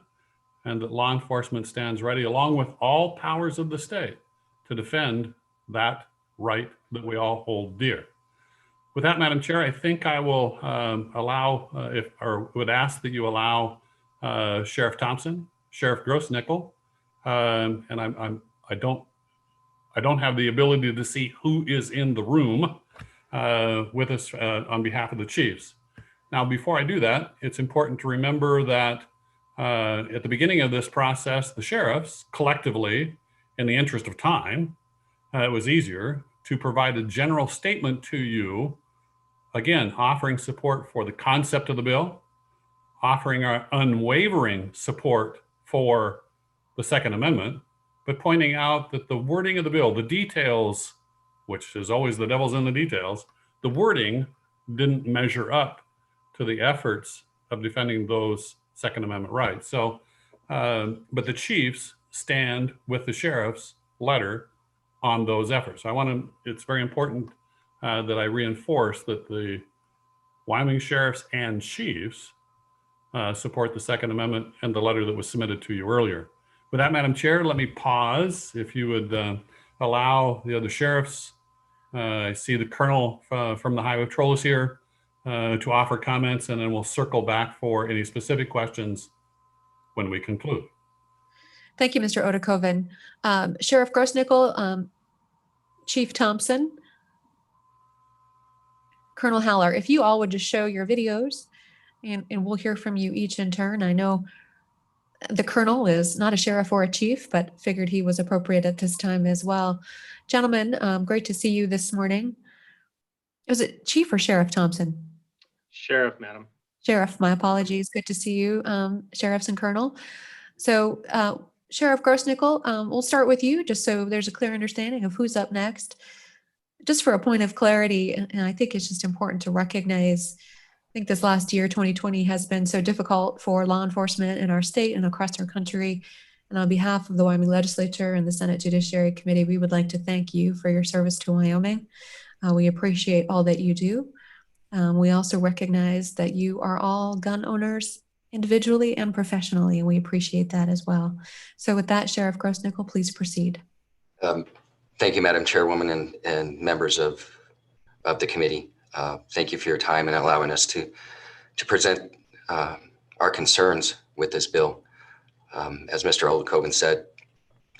and that law enforcement stands ready, along with all powers of the state, to defend that right that we all hold dear. With that, Madam Chair, I think I will would ask that you allow Sheriff Thompson, Sheriff Grossnickel, and I don't have the ability to see who is in the room with us on behalf of the chiefs. Now, before I do that, it's important to remember that at the beginning of this process, the sheriffs collectively, in the interest of time, it was easier to provide a general statement to you, again, offering support for the concept of the bill, offering our unwavering support for the Second Amendment, but pointing out that the wording of the bill, the details, which is always the devil's in the details, the wording didn't measure up to the efforts of defending those Second Amendment rights. So, but the chiefs stand with the sheriff's letter on those efforts. So it's very important that I reinforce that the Wyoming sheriffs and chiefs support the Second Amendment and the letter that was submitted to you earlier. With that, Madam Chair, let me pause. If you would allow the other sheriffs I see the Colonel from the Highway Patrol is here to offer comments, and then we'll circle back for any specific questions when we conclude. Thank you, Mr. Odakoven. Sheriff Grossnickel, Chief Thompson, Colonel Haller, if you all would just show your videos and we'll hear from you each in turn. I know the Colonel is not a sheriff or a chief, but figured he was appropriate at this time as well. Gentlemen, great to see you this morning. Was it Chief or Sheriff Thompson? Sheriff, madam. Sheriff, my apologies. Good to see you, Sheriffs and Colonel. So Sheriff Grossnickel, we'll start with you just so there's a clear understanding of who's up next. Just for a point of clarity, and I think it's just important to recognize, I think this last year, 2020, has been so difficult for law enforcement in our state and across our country. And on behalf of the Wyoming Legislature and the Senate Judiciary Committee, we would like to thank you for your service to Wyoming. We appreciate all that you do. We also recognize that you are all gun owners individually and professionally, and we appreciate that as well. So with that, Sheriff Grossnickel, please proceed. Thank you, Madam Chairwoman and members of the committee. Thank you for your time and allowing us to present our concerns with this bill. As Mr. Oldcoven said,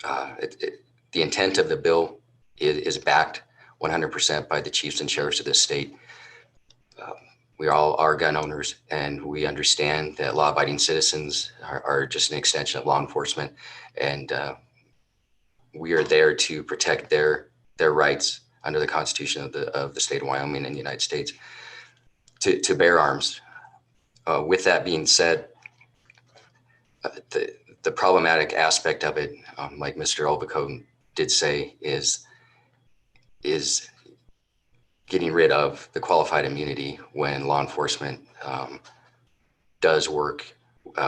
the intent of the bill is backed 100% by the chiefs and sheriffs of this state. We all are gun owners, and we understand that law-abiding citizens are just an extension of law enforcement, and we are there to protect their rights under the Constitution of the state of Wyoming and the United States to bear arms. With that being said, the problematic aspect of it, like Mr. Olbacone did say, is getting rid of the qualified immunity when law enforcement does work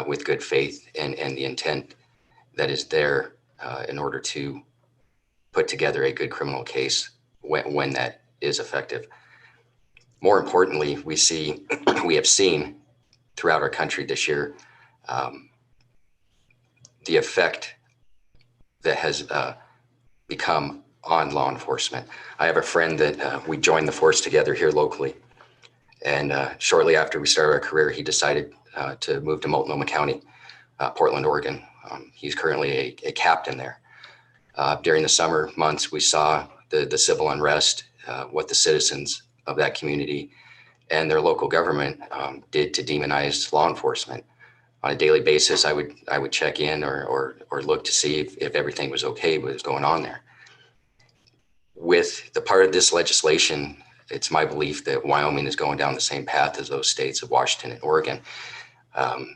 with good faith and the intent that is there in order to put together a good criminal case when that is effective. More importantly, we have seen throughout our country this year the effect that has become on law enforcement. I have a friend that we joined the force together here locally, and shortly after we started our career, he decided to move to Multnomah County, Portland, Oregon. He's currently a captain there. During the summer months, we saw the civil unrest, what the citizens of that community and their local government did to demonize law enforcement. On a daily basis, I would check in or look to see if everything was okay, what was going on there. With the part of this legislation, it's my belief that Wyoming is going down the same path as those states of Washington and Oregon. And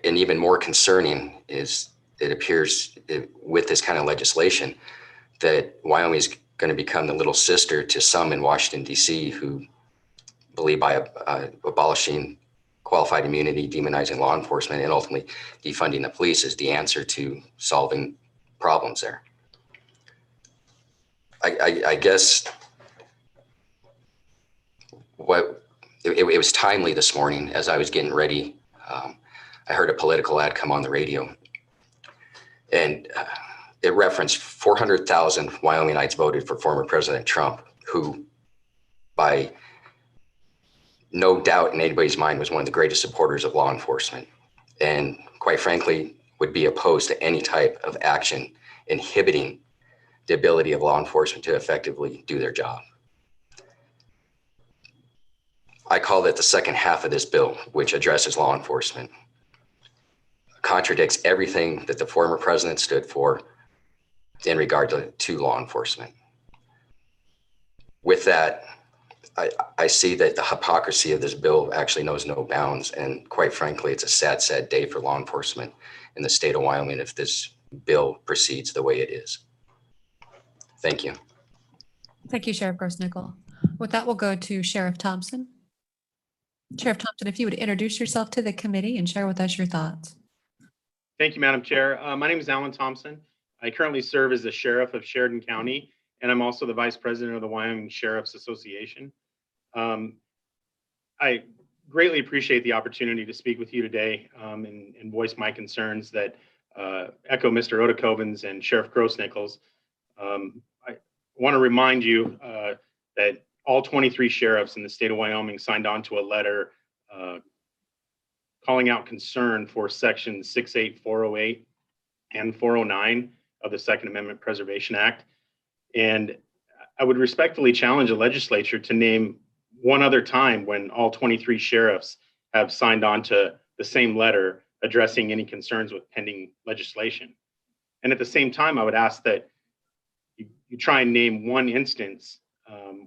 even more concerning is it appears with this kind of legislation that Wyoming is going to become the little sister to some in Washington, D.C. who believe by abolishing qualified immunity, demonizing law enforcement, and ultimately defunding the police is the answer to solving problems there. I guess it was timely this morning as I was getting ready. I heard a political ad come on the radio, and it referenced 400,000 Wyomingites voted for former President Trump, who by no doubt in anybody's mind was one of the greatest supporters of law enforcement, and quite frankly would be opposed to any type of action inhibiting the ability of law enforcement to effectively do their job. I call it the second half of this bill, which addresses law enforcement. Contradicts everything that the former president stood for in regard to law enforcement. With that, I see that the hypocrisy of this bill actually knows no bounds, and quite frankly, it's a sad, sad day for law enforcement in the state of Wyoming if this bill proceeds the way it is. Thank you. Thank you, Sheriff Grossnickel. With that, we'll go to Sheriff Thompson. Sheriff Thompson, if you would introduce yourself to the committee and share with us your thoughts. Thank you, Madam Chair. My name is Alan Thompson. I currently serve as the Sheriff of Sheridan County, and I'm also the Vice President of the Wyoming Sheriff's Association. I greatly appreciate the opportunity to speak with you today and voice my concerns that echo Mr. Odakoven's and Sheriff Grossnickel's. want to remind you that all 23 sheriffs in the state of Wyoming signed on to a letter calling out concern for Section 68, 408, and 409 of the Second Amendment Preservation Act. And I would respectfully challenge the legislature to name one other time when all 23 sheriffs have signed on to the same letter addressing any concerns with pending legislation. And at the same time, I would ask that you try and name one instance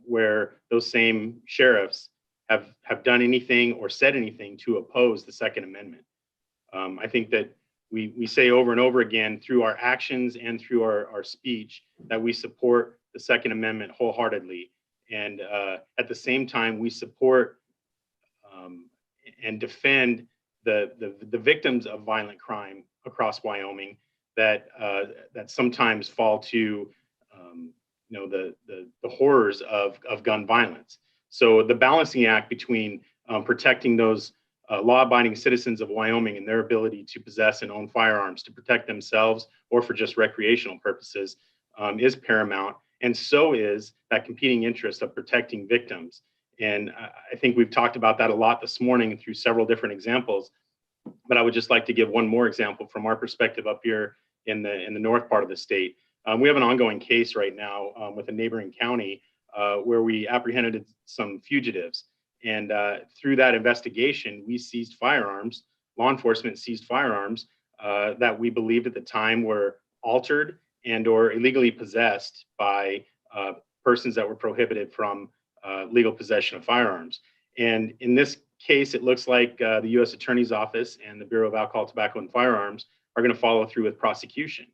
where those same sheriffs have done anything or said anything to oppose the Second Amendment. I think that we say over and over again through our actions and through our speech that we support the Second Amendment wholeheartedly. And at the same time, we support and defend the victims of violent crime across Wyoming that sometimes fall to the horrors of gun violence. So the balancing act between protecting those law-abiding citizens of Wyoming and their ability to possess and own firearms to protect themselves or for just recreational purposes is paramount. And so is that competing interest of protecting victims. And I think we've talked about that a lot this morning through several different examples. But I would just like to give one more example from our perspective up here in the north part of the state. We have an ongoing case right now with a neighboring county where we apprehended some fugitives. And through that investigation, we seized firearms, law enforcement seized firearms that we believed at the time were altered and or illegally possessed by persons that were prohibited from legal possession of firearms. And in this case, it looks like the U.S. Attorney's Office and the Bureau of Alcohol, Tobacco, and Firearms are going to follow through with prosecution.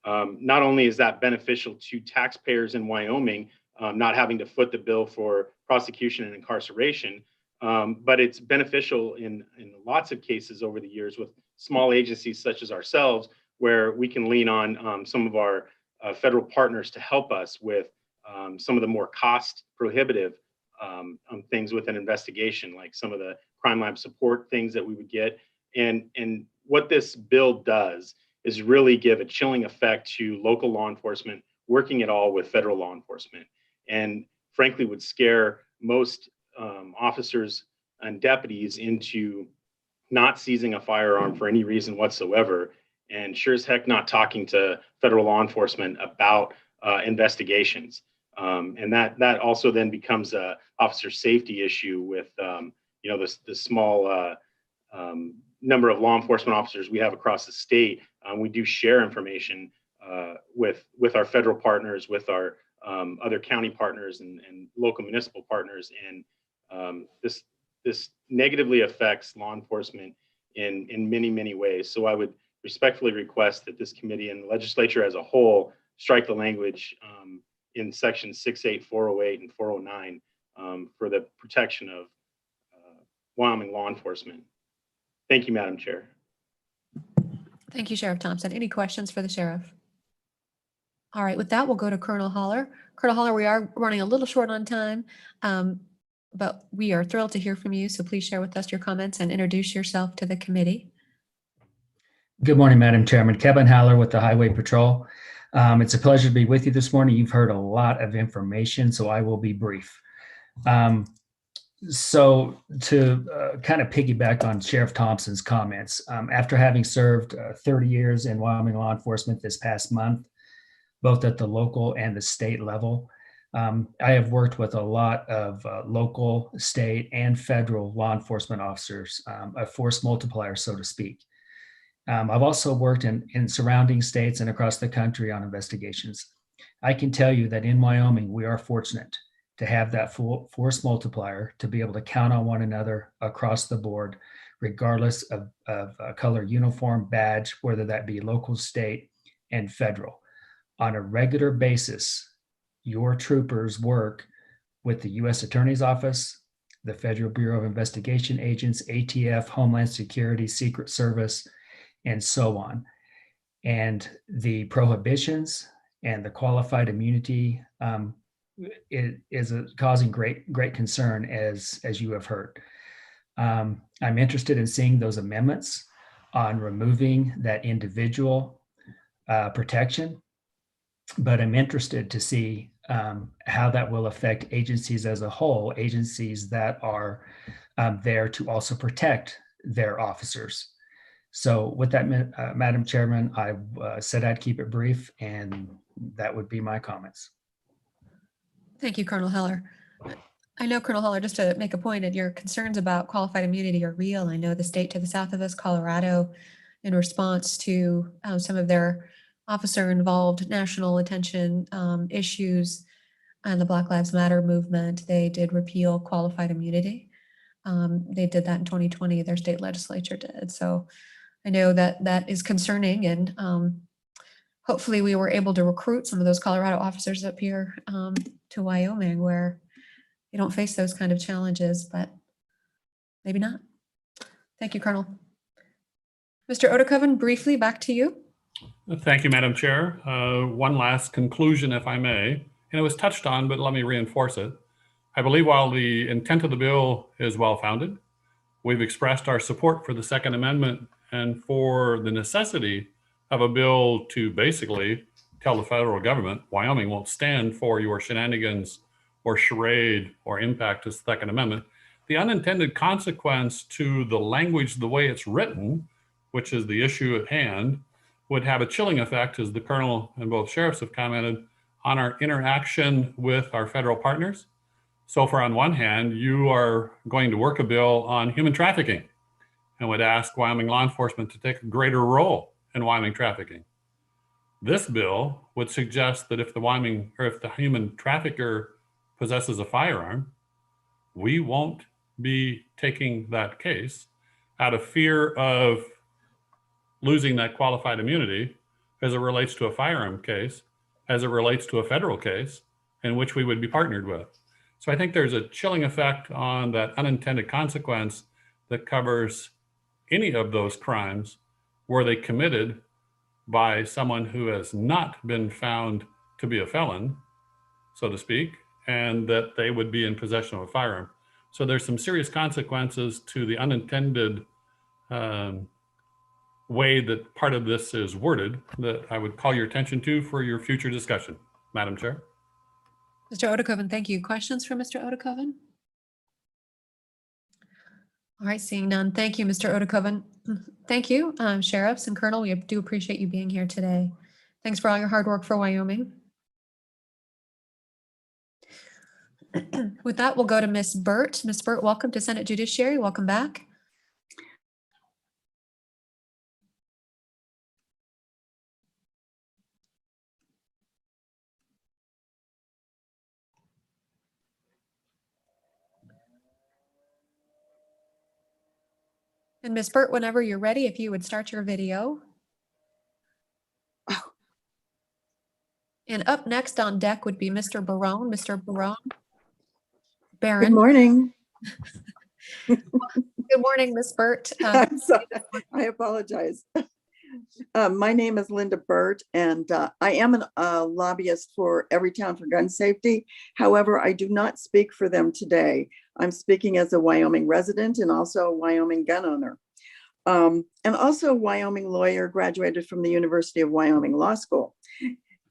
Not only is that beneficial to taxpayers in Wyoming, not having to foot the bill for prosecution and incarceration, but it's beneficial in lots of cases over the years with small agencies such as ourselves, where we can lean on some of our federal partners to help us with some of the more cost prohibitive things with an investigation, like some of the crime lab support things that we would get. And what this bill does is really give a chilling effect to local law enforcement working at all with federal law enforcement, and frankly would scare most officers and deputies into not seizing a firearm for any reason whatsoever, and sure as heck not talking to federal law enforcement about investigations. And that also then becomes a officer safety issue with the small number of law enforcement officers we have across the state. We do share information with our federal partners, with our other county partners and local municipal partners, and this negatively affects law enforcement in many ways. So I would respectfully request that this committee and the legislature as a whole strike the language in section 68, 408, and 409 for the protection of Wyoming law enforcement. Thank you, Madam Chair. Thank you, Sheriff Thompson. Any questions for the sheriff? All right, with that, we'll go to Colonel Holler. Colonel Holler, we are running a little short on time, but we are thrilled to hear from you. So please share with us your comments and introduce yourself to the committee. Good morning, Madam Chairman. Kevin Haller with the Highway Patrol. It's a pleasure to be with you this morning. You've heard a lot of information, so I will be brief. So to kind of piggyback on Sheriff Thompson's comments, after having served 30 years in Wyoming law enforcement this past month, both at the local and the state level, I have worked with a lot of local, state, and federal law enforcement officers, a force multiplier, so to speak. I've also worked in surrounding states and across the country on investigations. I can tell you that in Wyoming, we are fortunate to have that force multiplier to be able to count on one another across the board, regardless of color, uniform, badge, whether that be local, state, and federal. On a regular basis, your troopers work with the U.S. Attorney's Office, the Federal Bureau of Investigation agents, ATF, Homeland Security, Secret Service, and so on. And the prohibitions and the qualified immunity it is causing great concern, as you have heard. I'm interested in seeing those amendments on removing that individual protection, but I'm interested to see how that will affect agencies as a whole, agencies that are there to also protect their officers. So with that, Madam Chairman, I said I'd keep it brief, and that would be my comments. Thank you, Colonel Heller. I know, Colonel Heller, just to make a point, that your concerns about qualified immunity are real. I know the state to the south of us, Colorado, in response to some of their officer-involved national attention issues and the Black Lives Matter movement, they did repeal qualified immunity. They did that in 2020, their state legislature did. So I know that that is concerning, and hopefully we were able to recruit some of those Colorado officers up here to Wyoming, where you don't face those kind of challenges, but maybe not. Thank you, Colonel. Mr. Odekoven, briefly back to you. Thank you, Madam Chair. One last conclusion, if I may, and it was touched on, but let me reinforce it. I believe while the intent of the bill is well-founded, we've expressed our support for the Second Amendment and for the necessity of a bill to basically tell the federal government, Wyoming won't stand for your shenanigans or charade or impact to the Second Amendment. The unintended consequence to the language, the way it's written, which is the issue at hand, would have a chilling effect, as the Colonel and both sheriffs have commented, on our interaction with our federal partners. So for on one hand, you are going to work a bill on human trafficking and would ask Wyoming law enforcement to take a greater role in Wyoming trafficking. This bill would suggest that if the human trafficker possesses a firearm, we won't be taking that case out of fear of losing that qualified immunity as it relates to a firearm case, as it relates to a federal case in which we would be partnered with. So I think there's a chilling effect on that unintended consequence that covers any of those crimes were they committed by someone who has not been found to be a felon, so to speak, and that they would be in possession of a firearm. So there's some serious consequences to the unintended way that part of this is worded that I would call your attention to for your future discussion, Madam Chair. Mr. Odekoven, thank you. Questions for Mr. Odekoven? All right, seeing none. Thank you, Mr. Odekoven. Thank you, sheriffs and Colonel. We do appreciate you being here today. Thanks for all your hard work for Wyoming. With that, we'll go to Ms. Burt. Ms. Burt, welcome to Senate Judiciary. Welcome back. And Ms. Burt, whenever you're ready, if you would start your video. And up next on deck would be Mr. Barone. Mr. Barone. Baron. Good morning. Good morning, Ms. Burt. I'm sorry. I apologize. My name is Linda Burt, and I am a lobbyist for Everytown for Gun Safety. However, I do not speak for them today. I'm speaking as a Wyoming resident and also a Wyoming gun owner. And also a Wyoming lawyer, graduated from the University of Wyoming Law School.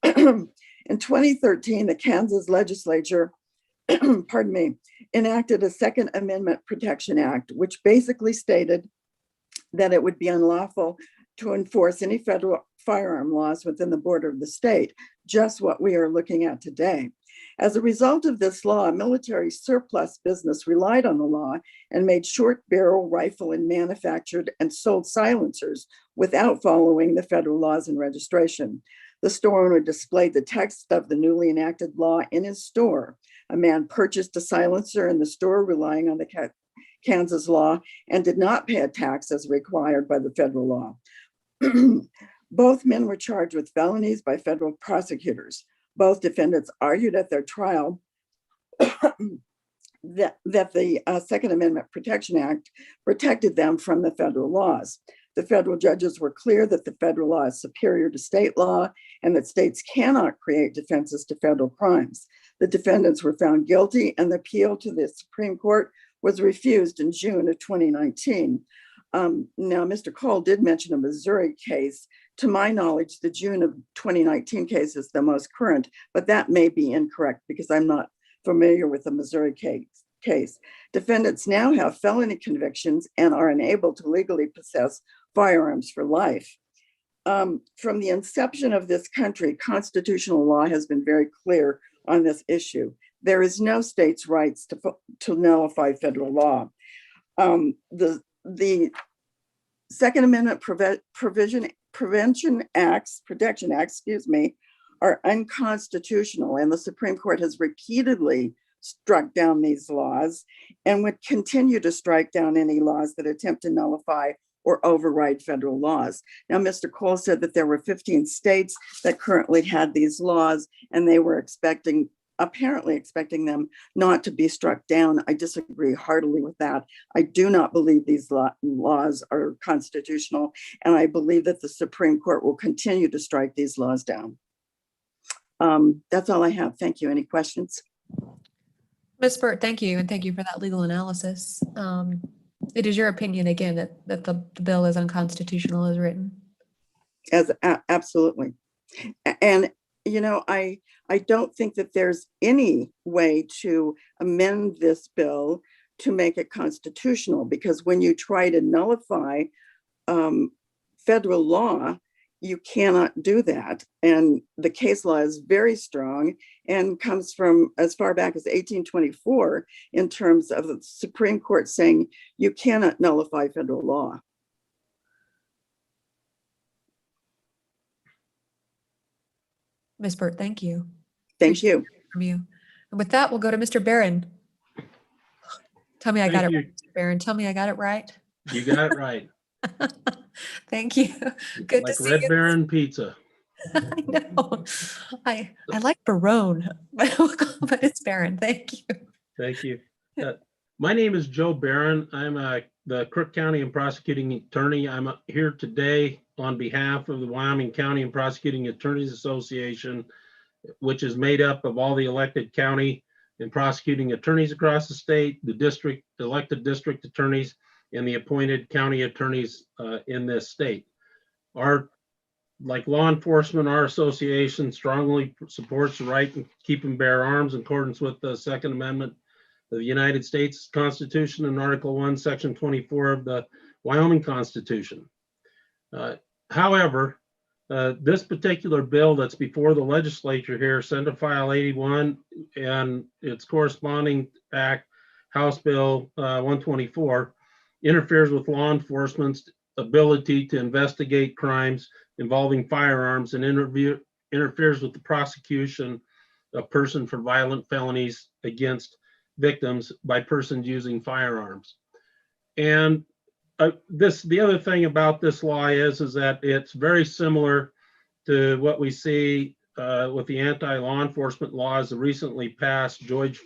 In 2013, the Kansas legislature, pardon me, enacted a Second Amendment Protection Act, which basically stated that it would be unlawful to enforce any federal firearm laws within the border of the state, just what we are looking at today. As a result of this law, a military surplus business relied on the law and made short barrel rifle and manufactured and sold silencers without following the federal laws and registration. The store owner displayed the text of the newly enacted law in his store. A man purchased a silencer in the store relying on the Kansas law and did not pay a tax as required by the federal law. Both men were charged with felonies by federal prosecutors. Both defendants argued at their trial that the Second Amendment Protection Act protected them from the federal laws. The federal judges were clear that the federal law is superior to state law and that states cannot create defenses to federal crimes. The defendants were found guilty, and the appeal to the Supreme Court was refused in June of 2019. Now, Mr. Cole did mention a Missouri case to my knowledge, the June of 2019 case is the most current, but that may be incorrect because I'm not familiar with the Missouri case. Defendants now have felony convictions and are unable to legally possess firearms for life. From the inception of this country, constitutional law has been very clear on this issue. There is no state's rights to nullify federal law. The Second Amendment Protection Acts, are unconstitutional, and the Supreme Court has repeatedly struck down these laws and would continue to strike down any laws that attempt to nullify or override federal laws. Now, Mr. Cole said that there were 15 states that currently had these laws, and they were apparently expecting them not to be struck down. I disagree heartily with that. I do not believe these laws are constitutional, and I believe that the Supreme Court will continue to strike these laws down. That's all I have. Thank you. Any questions? Ms. Burt, thank you, and thank you for that legal analysis. It is your opinion, again, that the bill is unconstitutional as written? Absolutely. And, I don't think that there's any way to amend this bill to make it constitutional, because when you try to nullify federal law, you cannot do that. And the case law is very strong and comes from as far back as 1824 in terms of the Supreme Court saying you cannot nullify federal law. Ms. Burt, thank you. Thank you. From you. And with that, we'll go to Mr. Barron. Tell me I got it right, Mr. Barron. Tell me I got it right. You got it right. Thank you. Good Like to see Red you. Baron pizza. I know. I like Barone, but it's Barron. Thank you. Thank you. My name is Joe Barron. I'm the Crook County and Prosecuting Attorney. I'm here today on behalf of the Wyoming County and Prosecuting Attorneys Association, which is made up of all the elected county and prosecuting attorneys across the state, the elected district attorneys, and the appointed county attorneys in this state. Like law enforcement, our association strongly supports the right to keep and bear arms in accordance with the Second Amendment of the United States Constitution and Article 1, Section 24 of the Wyoming Constitution. However, this particular bill that's before the legislature here, Senate File 81 and its corresponding act, House Bill 124, interferes with law enforcement's ability to investigate crimes involving firearms and interferes with the prosecution of person for violent felonies against victims by persons using firearms. And the other thing about this law is that it's very similar to what we see with the anti-law enforcement laws, the recently passed George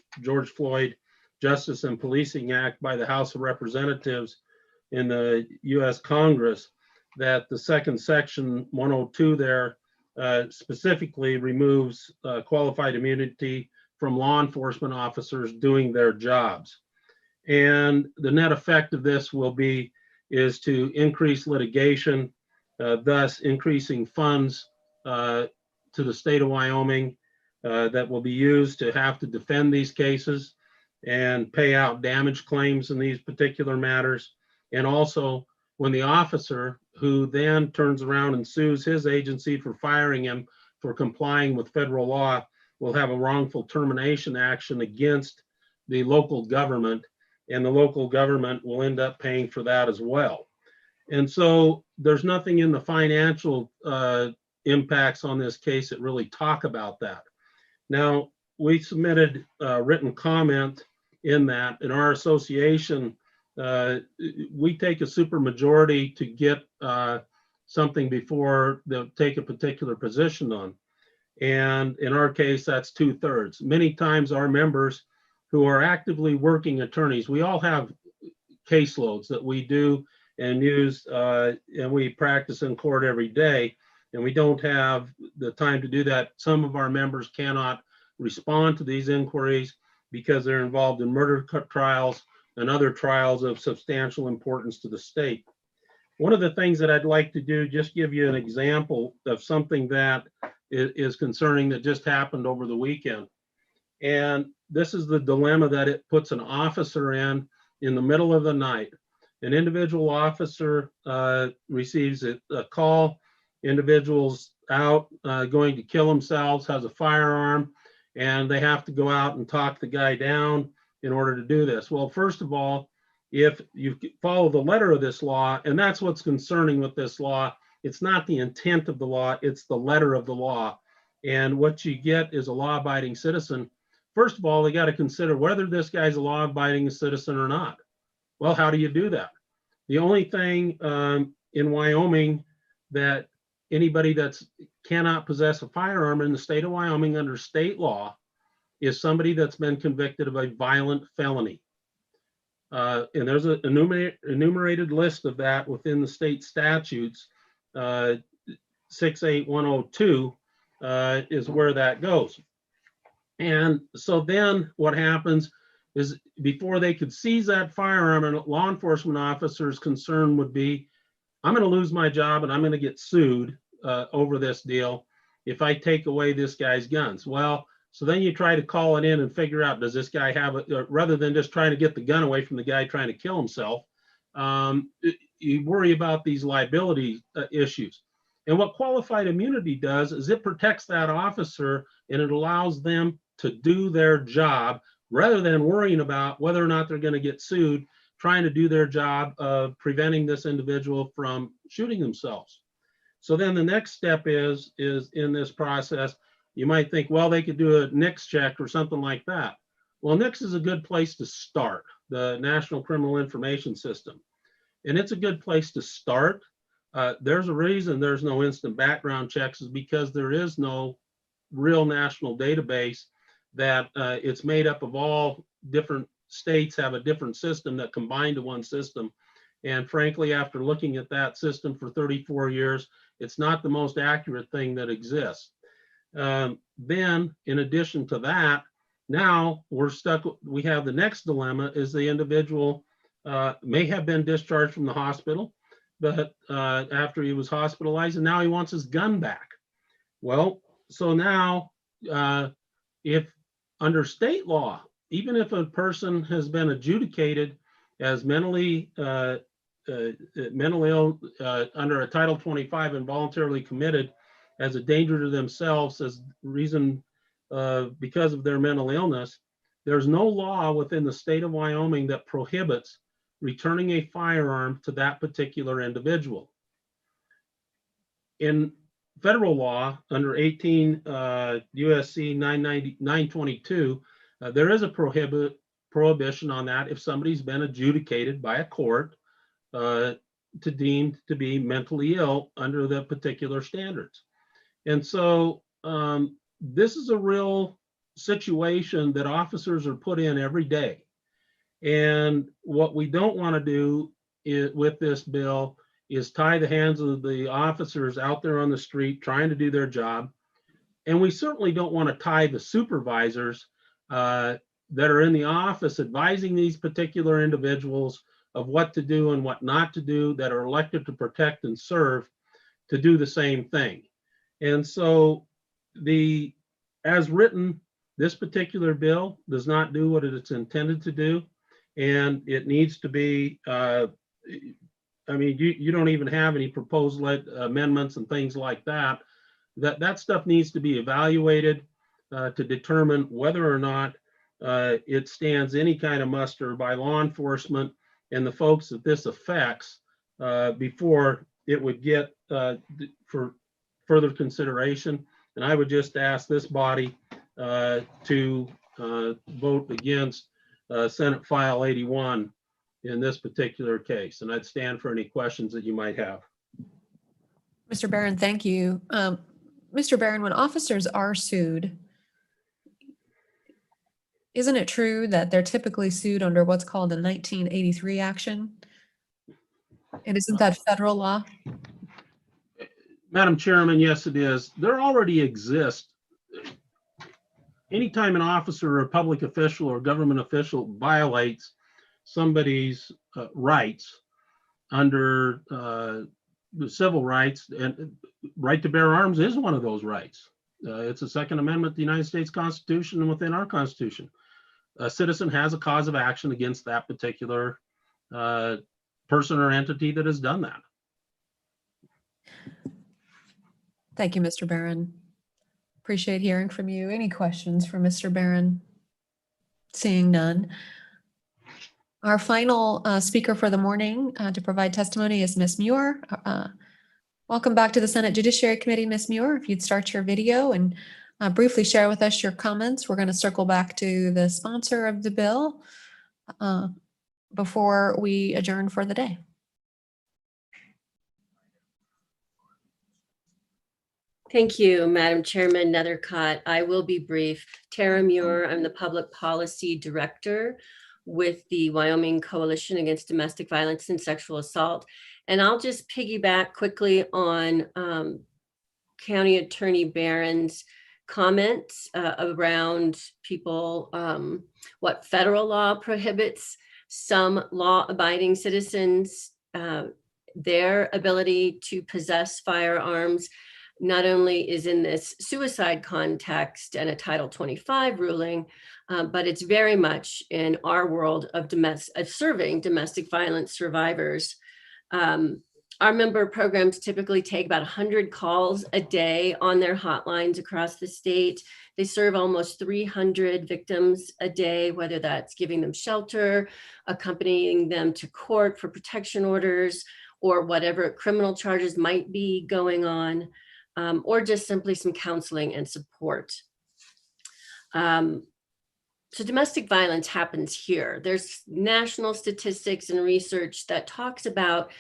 Floyd Justice and Policing Act by the House of Representatives in the US Congress, that the second section 102 there specifically removes qualified immunity from law enforcement officers doing their jobs. And the net effect of this is to increase litigation, thus increasing funds to the state of Wyoming that will be used to have to defend these cases and pay out damage claims in these particular matters. And also, when the officer who then turns around and sues his agency for firing him for complying with federal law will have a wrongful termination action against the local government, and the local government will end up paying for that as well. And so there's nothing in the financial impacts on this case that really talk about that. Now, we submitted a written comment in that. In our association, we take a supermajority to get something before they'll take a particular position on. And in our case, that's 2/3. Many times our members who are actively working attorneys, we all have caseloads that we do and use, and we practice in court every day, and we don't have the time to do that. Some of our members cannot respond to these inquiries because they're involved in murder trials and other trials of substantial importance to the state. One of the things that I'd like to do, just give you an example of something that is concerning that just happened over the weekend. And this is the dilemma that it puts an officer in the middle of the night. An individual officer receives a call, individual's out going to kill themselves, has a firearm, and they have to go out and talk the guy down in order to do this. Well, first of all, if you follow the letter of this law, and that's what's concerning with this law, it's not the intent of the law, it's the letter of the law. And what you get is a law-abiding citizen. First of all, they got to consider whether this guy's a law-abiding citizen or not. Well, how do you do that? The only thing in Wyoming that anybody that cannot possess a firearm in the state of Wyoming under state law is somebody that's been convicted of a violent felony. And there's an enumerated list of that within the state statutes. 68102 is where that goes. And so then what happens is before they could seize that firearm, and law enforcement officers' concern would be, I'm going to lose my job and I'm going to get sued over this deal if I take away this guy's guns. Well, so then you try to call it in and figure out, does this guy have it, rather than just trying to get the gun away from the guy trying to kill himself, you worry about these liability issues. And what qualified immunity does is it protects that officer and it allows them to do their job rather than worrying about whether or not they're going to get sued, trying to do their job of preventing this individual from shooting themselves. So then the next step is in this process, you might think, well, they could do a NICS check or something like that. Well, NICS is a good place to start, the National Criminal Information System. And it's a good place to start. There's a reason there's no instant background checks, is because there is no real national database that it's made up of all different states have a different system that combine to one system. And frankly, after looking at that system for 34 years, it's not the most accurate thing that exists. Then in addition to that, now we're stuck, we have the next dilemma is the individual may have been discharged from the hospital, but after he was hospitalized, and now he wants his gun back. Well, so now if under state law, even if a person has been adjudicated as mentally ill under a Title 25 involuntarily committed as a danger to themselves as reason because of their mental illness, there's no law within the state of Wyoming that prohibits returning a firearm to that particular individual. In federal law, under 18 USC 922, there is a prohibition on that if somebody's been adjudicated by a court deemed to be mentally ill under the particular standards. And so this is a real situation that officers are put in every day. And what we don't want to do with this bill is tie the hands of the officers out there on the street trying to do their job. And we certainly don't want to tie the supervisors that are in the office advising these particular individuals of what to do and what not to do, that are elected to protect and serve, to do the same thing. And so as written, this particular bill does not do what it's intended to do. And it needs to be, I mean, you don't even have any proposed amendments and things like that. That stuff needs to be evaluated to determine whether or not it stands any kind of muster by law enforcement and the folks that this affects before it would get for further consideration. And I would just ask this body to vote against Senate File 81 in this particular case. And I'd stand for any questions that you might have. Mr. Barron, thank you. Mr. Barron, when officers are sued, isn't it true that they're typically sued under what's called a 1983 action? And isn't that federal law? Madam Chairman, yes, it is. There already exists. Anytime an officer or a public official or government official violates somebody's rights, under the civil rights, and right to bear arms is one of those rights. It's a Second Amendment to the United States Constitution and within our Constitution. A citizen has a cause of action against that particular person or entity that has done that. Thank you, Mr. Barron. Appreciate hearing from you. Any questions for Mr. Barron? Seeing none. Our final speaker for the morning to provide testimony is Ms. Muir. Welcome back to the Senate Judiciary Committee, Ms. Muir. If you'd start your video and briefly share with us your comments. We're going to circle back to the sponsor of the bill before we adjourn for the day. Thank you, Madam Chairman Nethercott. I will be brief. Tara Muir, I'm the Public Policy Director with the Wyoming Coalition Against Domestic Violence and Sexual Assault. And I'll just piggyback quickly on County Attorney Barron's comments around people, what federal law prohibits some law-abiding citizens, their ability to possess firearms. Not only is in this suicide context and a Title 25 ruling, but it's very much in our world of serving domestic violence survivors. Our member programs typically take about 100 calls a day on their hotlines across the state. They serve almost 300 victims a day, whether that's giving them shelter, accompanying them to court for protection orders, or whatever criminal charges might be going on. Or just simply some counseling and support. So domestic violence happens here. There's national statistics and research that talks about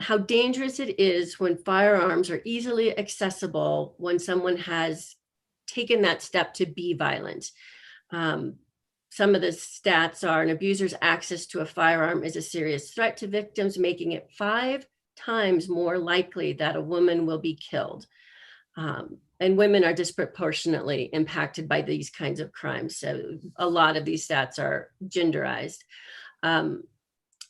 how dangerous it is when firearms are easily accessible when someone has taken that step to be violent. Some of the stats are an abuser's access to a firearm is a serious threat to victims, making it 5 times more likely that a woman will be killed. And women are disproportionately impacted by these kinds of crimes. So a lot of these stats are genderized.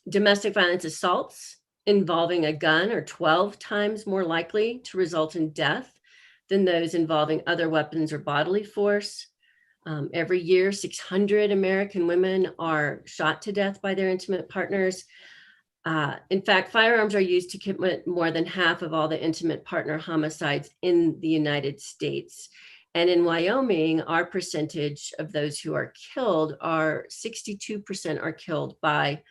Domestic violence assaults involving a gun are 12 times more likely to result in death than those involving other weapons or bodily force. Every year, 600 American women are shot to death by their intimate partners. In fact, firearms are used to commit more than half of all the intimate partner homicides in the United States. And in Wyoming, our percentage of those who are killed are 62% are killed by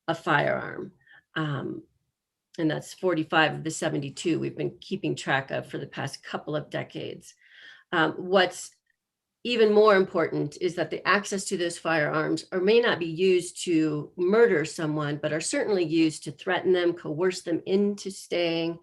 a firearm. And that's 45 of the 72 we've been keeping track of for the past couple of decades. What's even more important is that the access to those firearms may not be used to murder someone, but are certainly used to threaten them, coerce them into staying.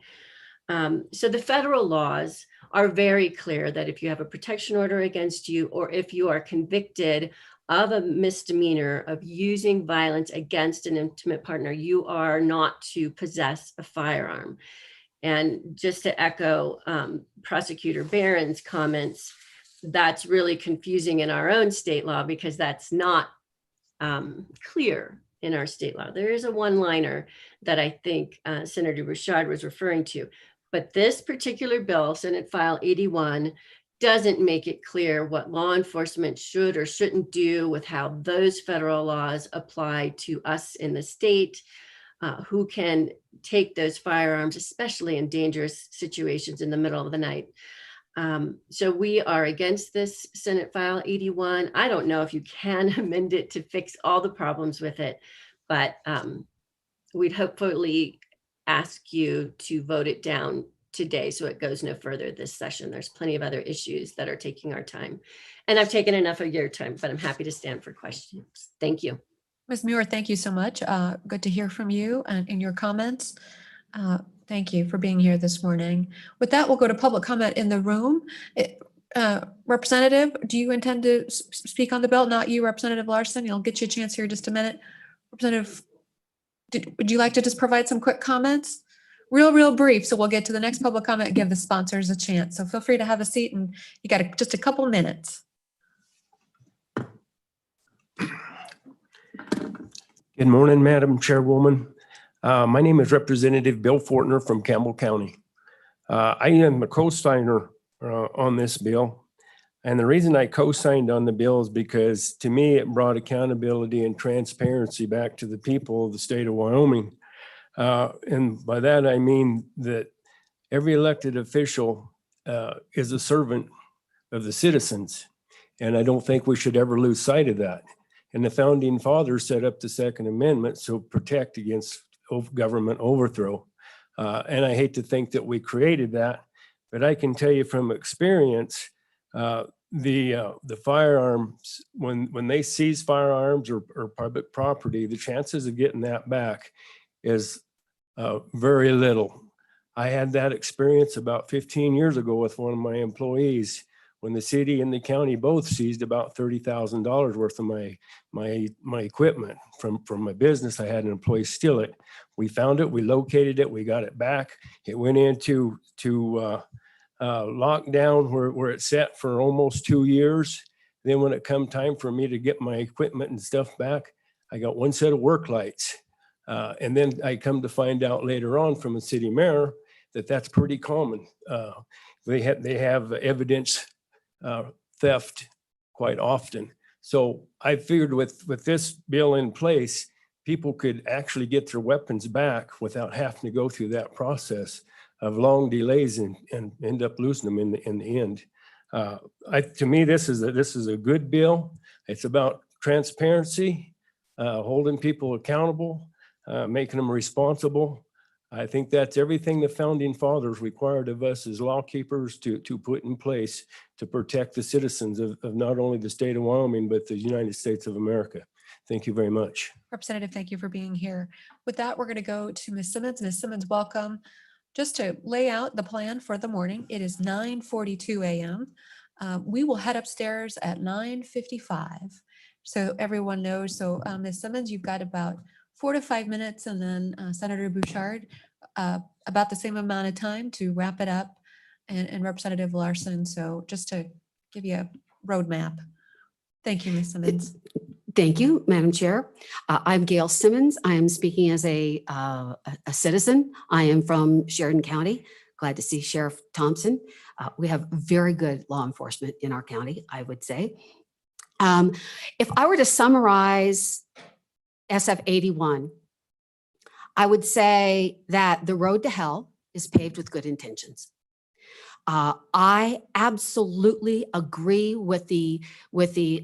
So the federal laws are very clear that if you have a protection order against you, or if you are convicted of a misdemeanor of using violence against an intimate partner, you are not to possess a firearm. And just to echo Prosecutor Barron's comments, that's really confusing in our own state law because that's not clear in our state law. There is a one-liner that I think Senator Bouchard was referring to, but this particular bill, Senate File 81, doesn't make it clear what law enforcement should or shouldn't do with how those federal laws apply to us in the state, who can take those firearms, especially in dangerous situations in the middle of the night. So we are against this Senate File 81. I don't know if you can amend it to fix all the problems with it, but we'd hopefully ask you to vote it down today so it goes no further this session. There's plenty of other issues that are taking our time. And I've taken enough of your time, but I'm happy to stand for questions. Thank you. Ms. Muir, thank you so much. Good to hear from you and in your comments. Thank you for being here this morning. With that, we'll go to public comment in the room. Representative, do you intend to speak on the bill? Not you, Representative Larson. I'll get you a chance here in just a minute. Representative, would you like to just provide some quick comments? Real brief, so we'll get to the next public comment and give the sponsors a chance. So feel free to have a seat, and you got just a couple minutes. Good morning, Madam Chairwoman. My name is Representative Bill Fortner from Campbell County. I am the co-signer on this bill. And the reason I co-signed on the bill is because to me, it brought accountability and transparency back to the people of the state of Wyoming. And by that, I mean that every elected official is a servant of the citizens. And I don't think we should ever lose sight of that. And the founding fathers set up the Second Amendment to protect against government overthrow. And I hate to think that we created that, but I can tell you from experience, the firearms, when they seize firearms or public property, the chances of getting that back is very little. I had that experience about 15 years ago with one of my employees when the city and the county both seized about $30,000 worth of my equipment from my business. I had an employee steal it. We found it, we located it, we got it back. It went into lockdown where it sat for almost 2 years. Then when it come time for me to get my equipment and stuff back, I got one set of work lights. And then I come to find out later on from the city mayor that that's pretty common. They have evidence theft quite often. So I figured with this bill in place, people could actually get their weapons back without having to go through that process of long delays and end up losing them in the end. To me, this is a good bill. It's about transparency, holding people accountable, making them responsible. I think that's everything the founding fathers required of us as lawkeepers to put in place to protect the citizens of not only the state of Wyoming, but the United States of America. Thank you very much. Representative, thank you for being here. With that, we're going to go to Ms. Simmons. Ms. Simmons, welcome. Just to lay out the plan for the morning, it is 9:42 a.m. We will head upstairs at 9:55. So everyone knows. So Ms. Simmons, you've got about 4 to 5 minutes, and then Senator Bouchard, about the same amount of time to wrap it up, and Representative Larson. So just to give you a roadmap. Thank you, Ms. Simmons. Thank you, Madam Chair. I'm Gail Simmons. I am speaking as a citizen. I am from Sheridan County. Glad to see Sheriff Thompson. We have very good law enforcement in our county, I would say. If I were to summarize SF 81, I would say that the road to hell is paved with good intentions. I absolutely agree with the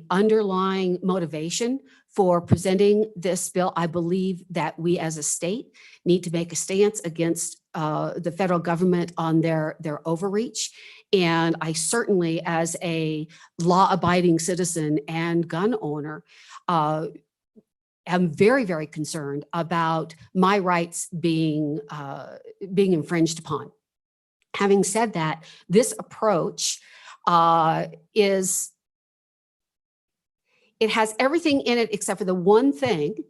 underlying motivation for presenting this bill. I believe that we as a state need to make a stance against the federal government on their overreach. And I certainly, as a law-abiding citizen and gun owner, am very, very concerned about my rights being infringed upon. Having said that, this approach it has everything in it except for the one thing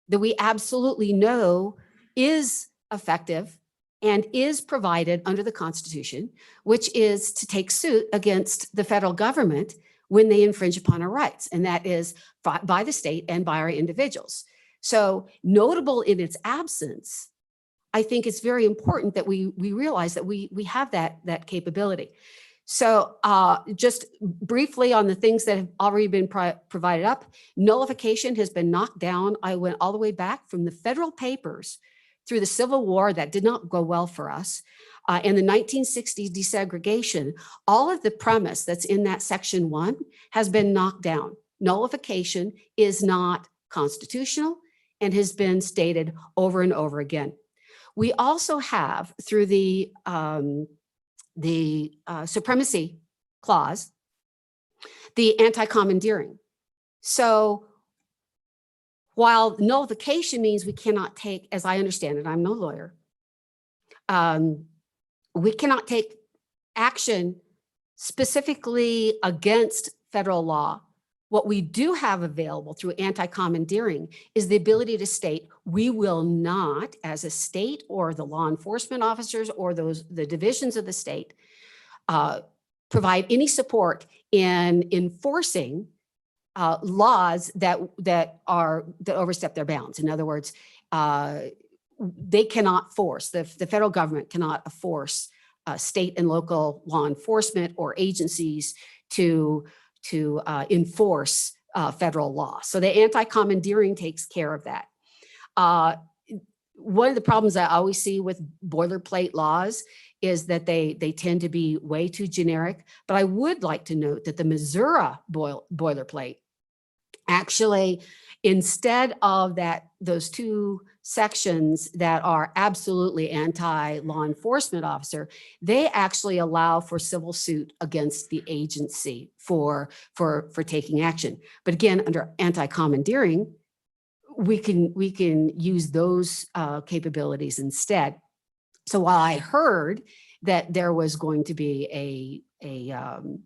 that we absolutely know is effective and is provided under the Constitution, which is to take suit against the federal government when they infringe upon our rights, and that is by the state and by our individuals. So notable in its absence, I think it's very important that we realize that we have that capability. So just briefly on the things that have already been provided up, nullification has been knocked down. I went all the way back from the federal papers through the Civil War. That did not go well for us. In the 1960s desegregation, all of the premise that's in that section 1 has been knocked down. Nullification is not constitutional and has been stated over and over again. We also have, through the supremacy clause, the anti-commandeering. So while nullification means we cannot take, as I understand it, I'm no lawyer, we cannot take action specifically against federal law. What we do have available through anti-commandeering is the ability to state we will not, as a state or the law enforcement officers or the divisions of the state, provide any support in enforcing laws that overstep their bounds. In other words, they cannot force, the federal government cannot force state and local law enforcement or agencies to enforce federal law. So the anti-commandeering takes care of that. One of the problems I always see with boilerplate laws is that they tend to be way too generic. But I would like to note that the Missouri boilerplate actually, instead of those two sections that are absolutely anti-law enforcement officer, they actually allow for civil suit against the agency for taking action. But again, under anti-commandeering, we can use those capabilities instead. So while I heard that there was going to be an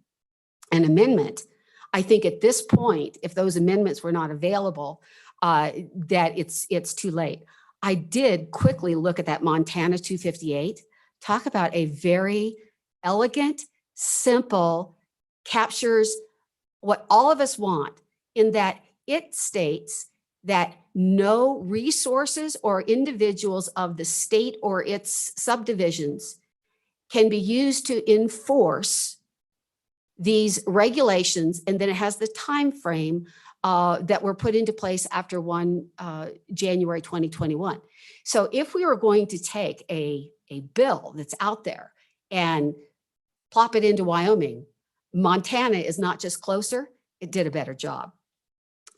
amendment, I think at this point, if those amendments were not available, that it's too late. I did quickly look at that Montana 258, talk about a very elegant, simple, captures what all of us want, in that it states that no resources or individuals of the state or its subdivisions can be used to enforce these regulations. And then it has the time frame that were put into place after January 2021. So if we were going to take a bill that's out there and plop it into Wyoming, Montana is not just closer, it did a better job.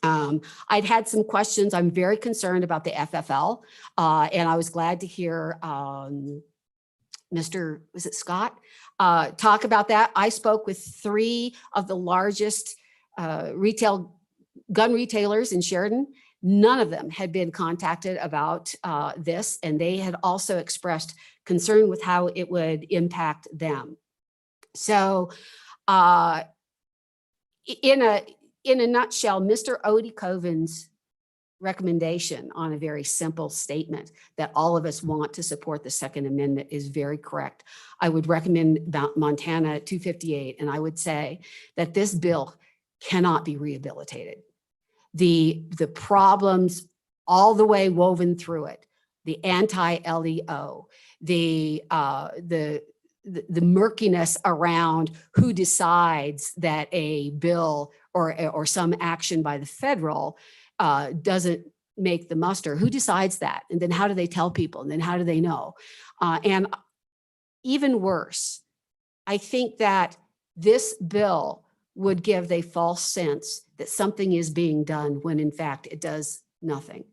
I'd had some questions. I'm very concerned about the FFL, and I was glad to hear Mr. was it Scott talk about that. I spoke with 3 of the largest gun retailers in Sheridan. None of them had been contacted about this, and they had also expressed concern with how it would impact them. So in a nutshell, Mr. Odie Coven's recommendation on a very simple statement that all of us want to support the Second Amendment is very correct. I would recommend Montana 258, and I would say that this bill cannot be rehabilitated. The problems all the way woven through it, the anti-LEO, the murkiness around who decides that a bill or some action by the federal doesn't make the muster. Who decides that? And then how do they tell people? And then how do they know? And even worse, I think that this bill would give a false sense that something is being done when in fact it does nothing.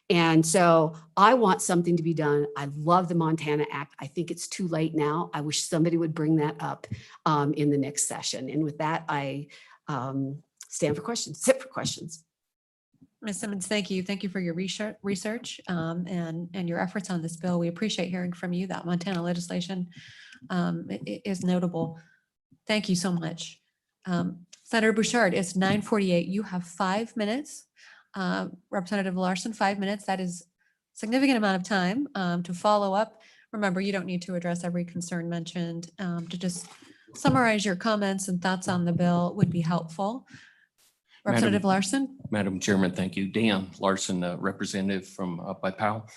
And so I want something to be done. I love the Montana Act. I think it's too late now. I wish somebody would bring that up in the next session. And with that, I sit for questions. Ms. Simmons, thank you. Thank you for your research and your efforts on this bill. We appreciate hearing from you. That Montana legislation is notable. Thank you so much. Senator Bouchard, it's 9:48. You have 5 minutes. Representative Larson, 5 minutes. That is a significant amount of time to follow up. Remember, you don't need to address every concern mentioned. To just summarize your comments and thoughts on the bill would be helpful. Representative Larson. Madam Chairman, thank you. Dan Larson, representative from up by Powell.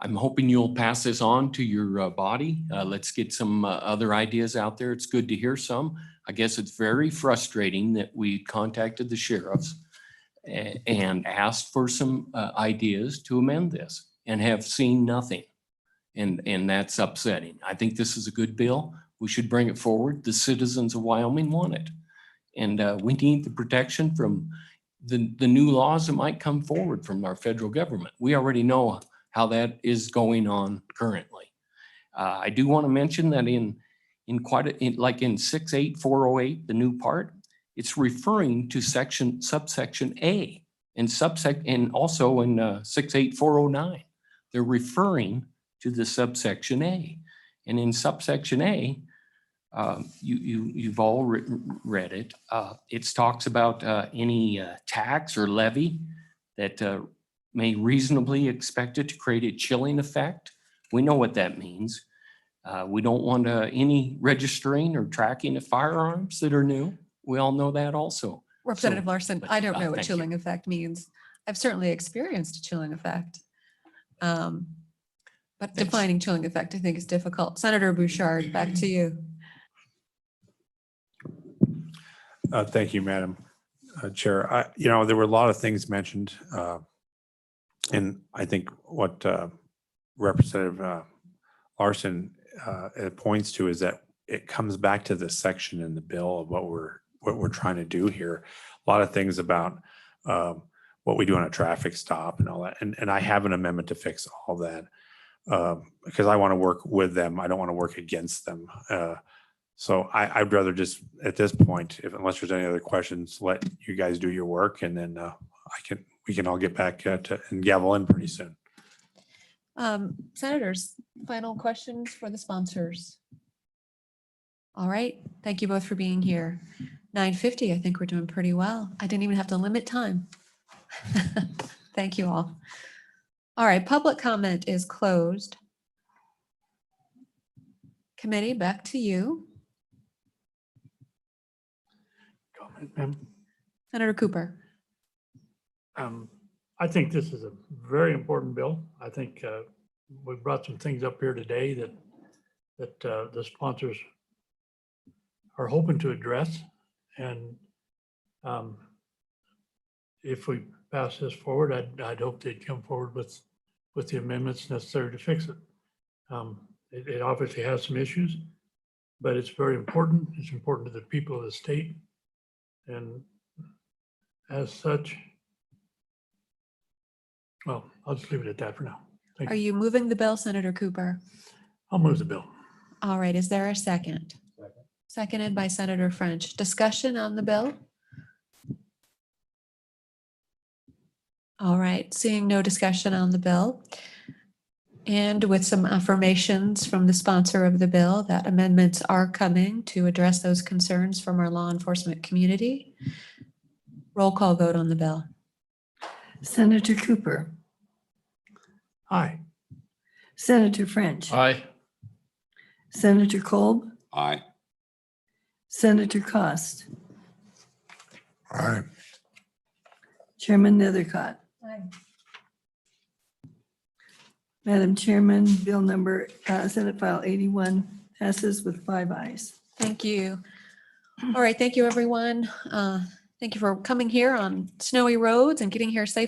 I'm hoping you'll pass this on to your body. Let's get some other ideas out there. It's good to hear some. I guess it's very frustrating that we contacted the sheriffs and asked for some ideas to amend this and have seen nothing. And that's upsetting. I think this is a good bill. We should bring it forward. The citizens of Wyoming want it. And we need the protection from the new laws that might come forward from our federal government. We already know how that is going on currently. I do want to mention that in 68408, the new part, it's referring to subsection A and also in 68409, they're referring to the subsection A. And in subsection A, you've all read it. It talks about any tax or levy that may reasonably expect it to create a chilling effect. We know what that means. We don't want any registering or tracking of firearms that are new. We all know that also. Representative Larson, I don't know what thank chilling effect means. I've certainly experienced a chilling effect. But defining chilling effect, I think, is difficult. Senator Bouchard, back to you. Thank you, Madam Chair. There were a lot of things mentioned. And I think what Representative Larson points to is that it comes back to the section in the bill of what we're trying to do here. A lot of things about what we do on a traffic stop and all that. And I have an amendment to fix all that because I want to work with them. I don't want to work against them. So I'd rather just at this point, unless there's any other questions, let you guys do your work, and then we can all get back to and gavel in pretty soon. Senators, final questions for the sponsors? All right, thank you both for being here. 9:50, I think we're doing pretty well. I didn't even have to limit time. Thank you all. All right, public comment is closed. Committee, back to you. Comment, ma'am. Senator Cooper. I think this is a very important bill. I think we brought some things up here today that the sponsors are hoping to address. And if we pass this forward, I'd hope they'd come forward with the amendments necessary to fix it. It obviously has some issues, but it's very important. It's important to the people of the state. And as such, well, I'll just leave it at that for now. Thank Are you. you moving the bill, Senator Cooper? I'll move the bill. All right, is there a second? Seconded by Senator French. Discussion on the bill? All right, seeing no discussion on the bill, and with some affirmations from the sponsor of the bill that amendments are coming to address those concerns from our law enforcement community. Roll call vote on the bill. Senator Cooper, Aye. Senator French, Aye. Senator Kolb, Aye. Senator Cost, Aye. Chairman Nethercott. Madam Chairman, Bill number Senate File 81 passes with 5 ayes. Thank you. All right, thank you, everyone. Thank you for coming here on snowy roads and getting here safely.